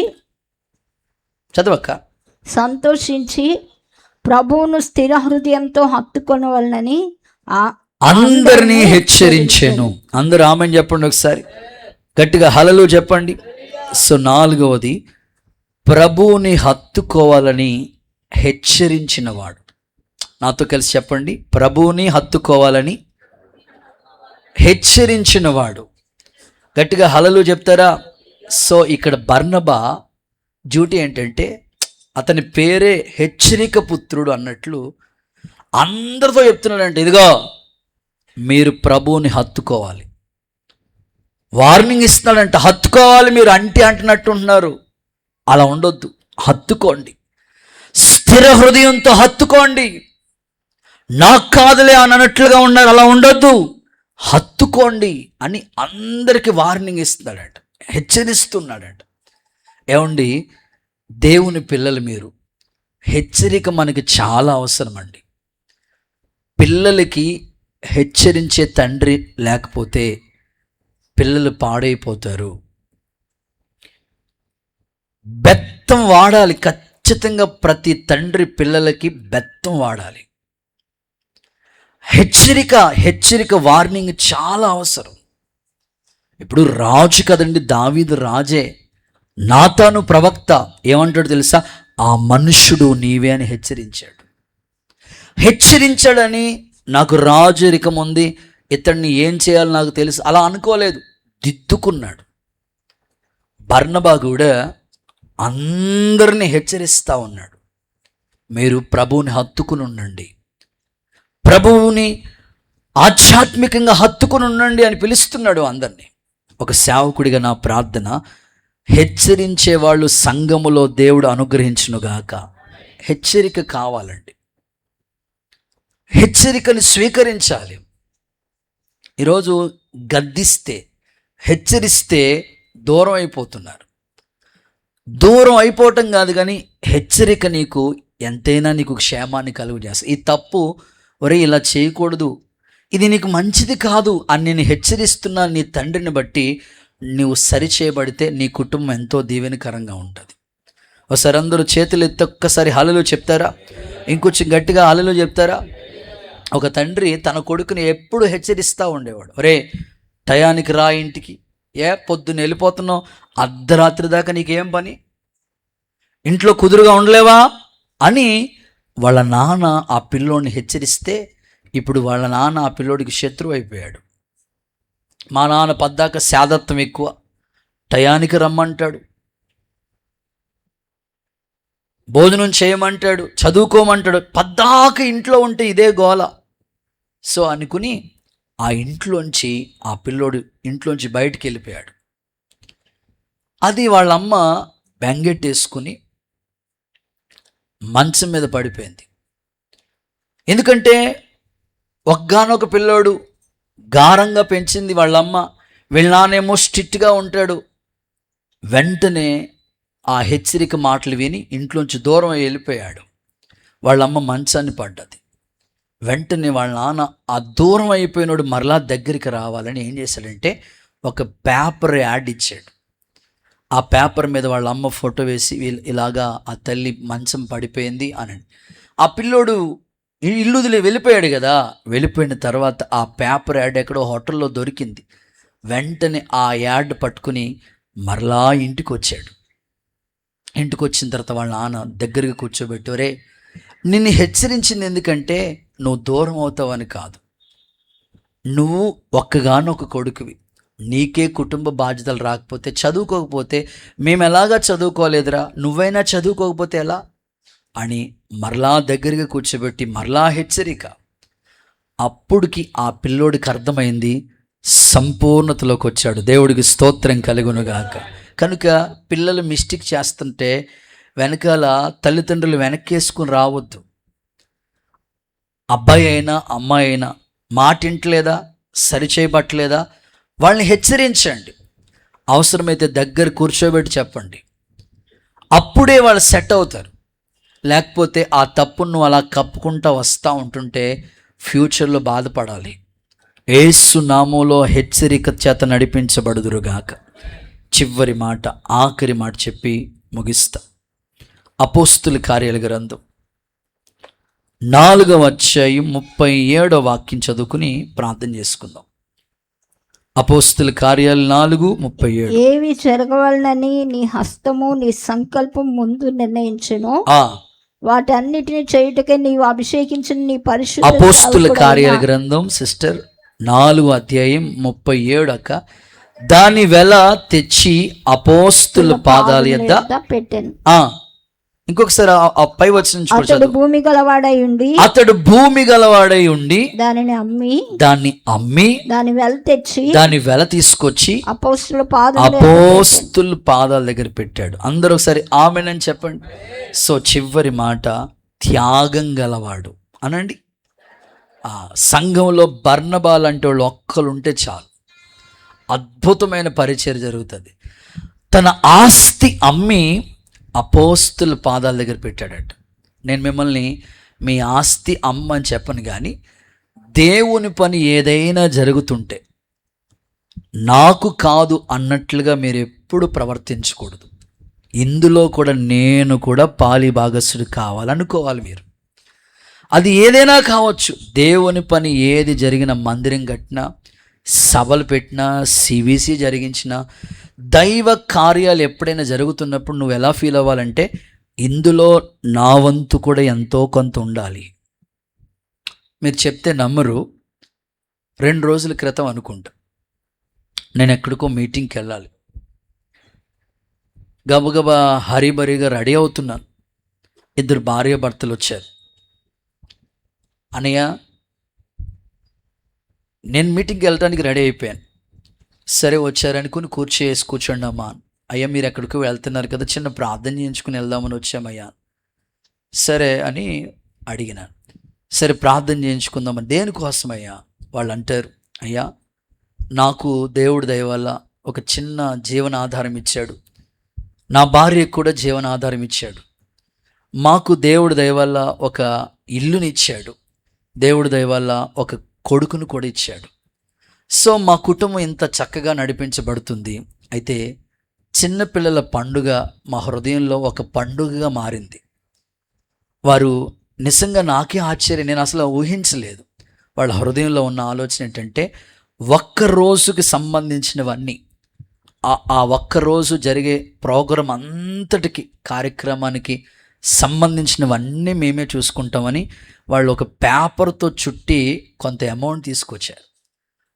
చదవక్క. సంతోషించి ప్రభువును స్థిర హృదయంతో హత్తుకొనవలనని అందరినీ హెచ్చరించాను. అందరూ ఆమెన్ చెప్పండి ఒకసారి గట్టిగా, హల్లెలూయా చెప్పండి. సో 4వది, ప్రభువుని హత్తుకోవాలని హెచ్చరించినవాడు. నాతో కలిసి చెప్పండి, ప్రభువుని హత్తుకోవాలని హెచ్చరించినవాడు. గట్టిగా హల్లెలూయా చెప్తారా? సో ఇక్కడ బర్నబా డ్యూటీ ఏంటంటే, అతని పేరే హెచ్చరిక పుత్రుడు అన్నట్లు అందరితో చెప్తున్నాడంటే, ఇదిగో మీరు ప్రభువుని హత్తుకోవాలి. వార్నింగ్ ఇస్తున్నాడంట, హత్తుకోవాలి. మీరు అంటున్నట్టు ఉంటున్నారు, అలా ఉండొద్దు, హత్తుకోండి. స్థిర హృదయంతో హత్తుకోండి. నాకు కాదులే అని అన్నట్లుగా ఉన్నారు, అలా ఉండొద్దు, హత్తుకోండి అని అందరికీ వార్నింగ్ ఇస్తున్నాడట, హెచ్చరిస్తున్నాడట. ఏమండి, దేవుని పిల్లలు మీరు, హెచ్చరిక మనకి చాలా అవసరం అండి. పిల్లలకి హెచ్చరించే తండ్రి లేకపోతే పిల్లలు పాడైపోతారు. బెత్తం వాడాలి ఖచ్చితంగా. ప్రతి తండ్రి పిల్లలకి బెత్తం వాడాలి. హెచ్చరిక వార్నింగ్ చాలా అవసరం. ఇప్పుడు రాజు కదండి, దావీదు రాజే. నాతాను ప్రవక్త ఏమంటాడు తెలుసా? ఆ మనుష్యుడు నీవే అని హెచ్చరించాడని నాకు రాజరికం ఉంది, ఇతన్ని ఏం చేయాలో నాకు తెలుసు, అలా అనుకోలేదు, దిద్దుకున్నాడు. బర్నబా కూడా అందరినీ హెచ్చరిస్తూ ఉన్నాడు, మీరు ప్రభువుని హత్తుకుని ఉండండి, ప్రభువుని ఆధ్యాత్మికంగా హత్తుకుని ఉండండి అని పిలుస్తున్నాడు అందరినీ. ఒక సేవకుడిగా నా ప్రార్థన, హెచ్చరించే వాళ్ళు సంఘములో దేవుడు అనుగ్రహించునుగాక. హెచ్చరిక కావాలండి, హెచ్చరికను స్వీకరించాలి. ఈరోజు గద్దిస్తే, హెచ్చరిస్తే దూరం అయిపోతున్నారు. దూరం అయిపోవటం కాదు కానీ హెచ్చరిక నీకు ఎంతైనా నీకు క్షేమాన్ని కలుగు చేస్తుంది. ఈ తప్పు, ఒరే ఇలా చేయకూడదు, ఇది నీకు మంచిది కాదు అని నేను హెచ్చరిస్తున్నా నీ తండ్రిని బట్టి నువ్వు సరిచేయబడితే నీ కుటుంబం ఎంతో దీవెనకరంగా ఉంటుంది. ఒకసారి అందరూ చేతులు ఎత్తి ఒక్కసారి హల్లెలూయా చెప్తారా? ఇంకొంచెం గట్టిగా హల్లెలూయా చెప్తారా? ఒక తండ్రి తన కొడుకుని ఎప్పుడు హెచ్చరిస్తూ ఉండేవాడు, ఒరే టయానికి రా ఇంటికి, పొద్దున్న వెళ్ళిపోతున్నావు, అర్ధరాత్రి దాకా నీకేం పని, ఇంట్లో కుదురుగా ఉండలేవా అని వాళ్ళ నాన్న ఆ పిల్లోడిని హెచ్చరిస్తే, ఇప్పుడు వాళ్ళ నాన్న ఆ పిల్లోడికి శత్రువు అయిపోయాడు. మా నాన్న పద్దాక శాదత్వం ఎక్కువ, టయానికి రమ్మంటాడు, భోజనం చేయమంటాడు, చదువుకోమంటాడు, పద్దాక ఇంట్లో ఉంటే ఇదే గోల. సో అనుకుని ఆ ఇంట్లోంచి ఆ పిల్లోడు ఇంట్లోంచి బయటికి వెళ్ళిపోయాడు. అది వాళ్ళమ్మ బెంగెట్టేసుకుని మంచం మీద పడిపోయింది. ఎందుకంటే ఒక్కగానొక పిల్లోడు, గారంగా పెంచింది వాళ్ళమ్మ, వీళ్ళ నాన్నేమో స్ట్రిక్ట్గా ఉంటాడు. వెంటనే ఆ హెచ్చరిక మాటలు విని ఇంట్లోంచి దూరం వెళ్ళిపోయాడు. వాళ్ళమ్మ మంచాన్ని పడ్డది. వెంటనే వాళ్ళ నాన్న ఆ దూరం అయిపోయినోడు మరలా దగ్గరికి రావాలని ఏం చేశాడంటే ఒక పేపర్ యాడ్ ఇచ్చాడు. ఆ పేపర్ మీద వాళ్ళ అమ్మ ఫోటో వేసి ఇలాగా ఆ తల్లి మంచం పడిపోయింది అని. ఆ పిల్లోడు ఇల్లు వెళ్ళిపోయాడు కదా. వెళ్ళిపోయిన తర్వాత ఆ పేపర్ యాడ్ ఎక్కడో హోటల్లో దొరికింది. వెంటనే ఆ యాడ్ పట్టుకుని మరలా ఇంటికి వచ్చాడు. ఇంటికి వచ్చిన తర్వాత వాళ్ళ నాన్న దగ్గరికి కూర్చోబెట్టారే, నిన్ను హెచ్చరించింది ఎందుకంటే నువ్వు దూరం అవుతావని కాదు, నువ్వు ఒక్కగానొక కొడుకువి, నీకే కుటుంబ బాధ్యతలు రాకపోతే, చదువుకోకపోతే మేము ఎలాగా చదువుకోలేదురా, నువ్వైనా చదువుకోకపోతే ఎలా అని మరలా దగ్గరికి కూర్చోబెట్టి మరలా హెచ్చరిక. అప్పుడుకి ఆ పిల్లోడికి అర్థమైంది, సంపూర్ణతలోకి వచ్చాడు. దేవుడికి స్తోత్రం కలుగునుగాక. కనుక పిల్లలు మిస్టేక్ చేస్తుంటే వెనకాల తల్లిదండ్రులు వెనక్కేసుకుని రావద్దు. అబ్బాయి అయినా అమ్మాయి అయినా మాటింటలేదా, సరిచేయబట్టలేదా, వాళ్ళని హెచ్చరించండి. అవసరమైతే దగ్గర కూర్చోబెట్టి చెప్పండి. అప్పుడే వాళ్ళు సెట్ అవుతారు. లేకపోతే ఆ తప్పును అలా కప్పుకుంటూ వస్తూ ఉంటుంటే ఫ్యూచర్లో బాధపడాలి. యేసు నామములో హెచ్చరిక చేత నడిపించబడుదురుగాక. చివరి మాట, ఆఖరి మాట చెప్పి ముగిస్తా. అపోస్తుల కార్యాల గ్రంథం 4వ అధ్యాయం 37వ వాక్యం చదువుకుని ప్రార్థన చేసుకుందాం. అపోస్తుల కార్యాలు 4:37. ఏవి జరగవలనని నీ హస్తము నీ సంకల్పం ముందు నిర్ణయించెను, వాటన్నిటిని చేయుటకే నీవు అభిషేకించిన నీ పరిశుద్ధ. అపోస్తుల కార్యాల గ్రంథం సిస్టర్ 4వ అధ్యాయం 37 అక్క. దాని వెల తెచ్చి అపోస్తుల పాదాల యొద్ద పెట్టాను. ఇంకొకసారి ఆ పై వచనం చూడండి. అతడు భూమి గలవాడై ఉండి దానిని అమ్మి దాని వెల తీసుకొచ్చి అపోస్తుల పాదాల దగ్గర పెట్టాడు. అందరూ ఒకసారి ఆమేనని చెప్పండి. సో చివరి మాట, త్యాగం గలవాడు అనండి. సంఘంలో బర్నబా లాంటి వాళ్ళు ఒక్కరుంటే చాలు, అద్భుతమైన పరిచయం జరుగుతుంది. తన ఆస్తి అమ్మి అపోస్తుల పాదాల దగ్గర పెట్టాడట. నేను మిమ్మల్ని మీ ఆస్తి అమ్మని చెప్పను, కానీ దేవుని పని ఏదైనా జరుగుతుంటే నాకు కాదు అన్నట్లుగా మీరు ఎప్పుడు ప్రవర్తించకూడదు. ఇందులో కూడా నేను కూడా పాలి భాగస్సుడు కావాలనుకోవాలి మీరు. అది ఏదైనా కావచ్చు. దేవుని పని ఏది జరిగిన, మందిరం కట్టినా, సభలు పెట్టినా, సివిసి జరిగించినా, దైవ కార్యాలు ఎప్పుడైనా జరుగుతున్నప్పుడు నువ్వు ఎలా ఫీల్ అవ్వాలంటే ఇందులో నా వంతు కూడా ఎంతో కొంత ఉండాలి. మీరు చెప్తే నమ్మరు. 2 రోజుల క్రితం అనుకుంటా నేను ఎక్కడికో మీటింగ్కి వెళ్ళాలి. గబగబా హరిబరిగా రెడీ అవుతున్నాను. 2 భార్య భర్తలు వచ్చారు. అనయ్య, నేను మీటింగ్కి వెళ్ళడానికి రెడీ అయిపోయాను. సరే వచ్చారనుకుని కూర్చోండి అమ్మా. అయ్యా మీరు ఎక్కడికి వెళ్తున్నారు కదా, చిన్న ప్రార్థన చేయించుకుని వెళ్దామని వచ్చామయ్యా. సరే అని అడిగినాను. సరే ప్రార్థన చేయించుకుందామని. దేనికోసమయ్యా? వాళ్ళు అంటారు, అయ్యా నాకు దేవుడి దయ వల్ల ఒక చిన్న జీవనాధారం ఇచ్చాడు, నా భార్యకు కూడా జీవనాధారం ఇచ్చాడు, మాకు దేవుడి దయ వల్ల ఒక ఇల్లుని ఇచ్చాడు, దేవుడి దయ వల్ల ఒక కొడుకును కూడా ఇచ్చాడు. సో మా కుటుంబం ఇంత చక్కగా నడిపించబడుతుంది. అయితే చిన్నపిల్లల పండుగ మా హృదయంలో ఒక పండుగగా మారింది. వారు నిజంగా నాకే ఆశ్చర్యం, నేను అసలు ఊహించలేదు. వాళ్ళ హృదయంలో ఉన్న ఆలోచన ఏంటంటే ఒక్క రోజుకి సంబంధించినవన్నీ, ఆ ఒక్కరోజు జరిగే ప్రోగ్రాం అంతటికి, కార్యక్రమానికి సంబంధించినవన్నీ మేమే చూసుకుంటామని వాళ్ళు ఒక పేపర్తో చుట్టి కొంత అమౌంట్ తీసుకొచ్చారు.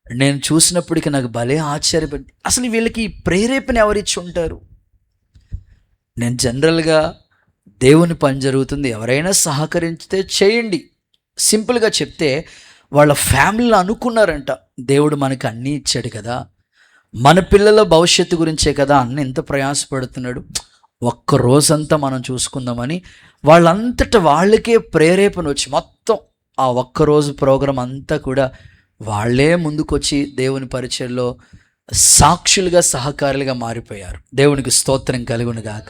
నేను చూసినప్పటికీ నాకు భలే ఆశ్చర్యపడి, అసలు వీళ్ళకి ప్రేరేపణ ఎవరిచ్చి ఉంటారు? నేను జనరల్గా దేవుని పని జరుగుతుంది, ఎవరైనా సహకరిస్తే చేయండి, సింపుల్గా చెప్తే వాళ్ళ ఫ్యామిలీలో అనుకున్నారంట, దేవుడు మనకి అన్నీ ఇచ్చాడు కదా, మన పిల్లల భవిష్యత్తు గురించే కదా అన్న ఎంత ప్రయాసపడుతున్నాడు, ఒక్క రోజంతా మనం చూసుకుందామని వాళ్ళంతటా వాళ్ళకే ప్రేరేపణ వచ్చి మొత్తం ఆ ఒక్కరోజు ప్రోగ్రాం అంతా కూడా వాళ్ళే ముందుకొచ్చి దేవుని పరిచయంలో సాక్షులుగా, సహకారులుగా మారిపోయారు. దేవునికి స్తోత్రం కలుగునుగాక.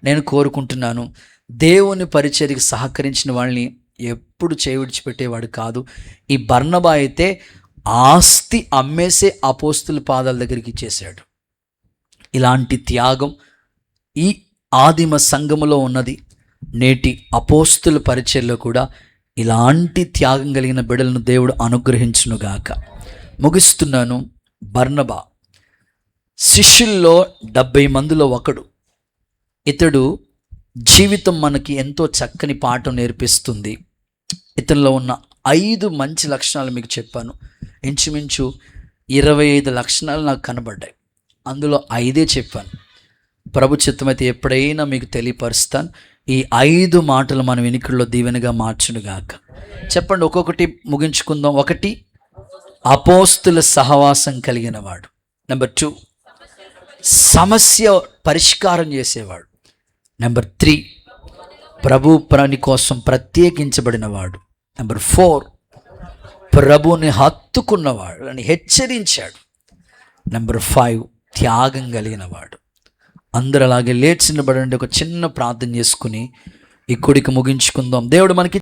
నేను కోరుకుంటున్నాను, దేవుని పరిచర్యకి సహకరించిన వాళ్ళని ఎప్పుడు విడిచిపెట్టేవాడు కాదు. ఈ బర్నబా అయితే ఆస్తి అమ్మేసే అపోస్తుల పాదాల దగ్గరికి ఇచ్చేశాడు. ఇలాంటి త్యాగం ఈ ఆదిమ సంఘములో ఉన్నది. నేటి అపోస్తుల పరిచర్యలో కూడా ఇలాంటి త్యాగం కలిగిన బిడ్డలను దేవుడు అనుగ్రహించునుగాక. ముగిస్తున్నాను. బర్నబా శిష్యుల్లో 70 మందిలో ఒకడు. ఇతడు జీవితం మనకి ఎంతో చక్కని పాఠం నేర్పిస్తుంది. ఇతనిలో ఉన్న 5 మంచి లక్షణాలు మీకు చెప్పాను. ఇంచుమించు 25 లక్షణాలు నాకు కనబడ్డాయి. అందులో 5 చెప్పాను. ప్రభు చిత్తమైతే ఎప్పుడైనా మీకు తెలియపరుస్తాను. ఈ 5 మాటలు మన వెనుకల్లో దీవెనగా మార్చునుగాక. చెప్పండి, ఒక్కొక్కటి ముగించుకుందాం. 1, అపోస్తుల సహవాసం కలిగిన వాడు. నెంబర్ 2, సమస్య పరిష్కారం చేసేవాడు. నెంబర్ 3, ప్రభు పని కోసం ప్రత్యేకించబడిన వాడు. నెంబర్ 4, ప్రభుని హత్తుకున్నవాడు అని హెచ్చరించాడు. నెంబర్ 5, త్యాగం కలిగిన వాడు. అందరూ అలాగే లేచి నిలబడండి. ఒక చిన్న ప్రార్థన చేసుకుని ఈ కూడిక ముగించుకుందాం. దేవుడు మనకి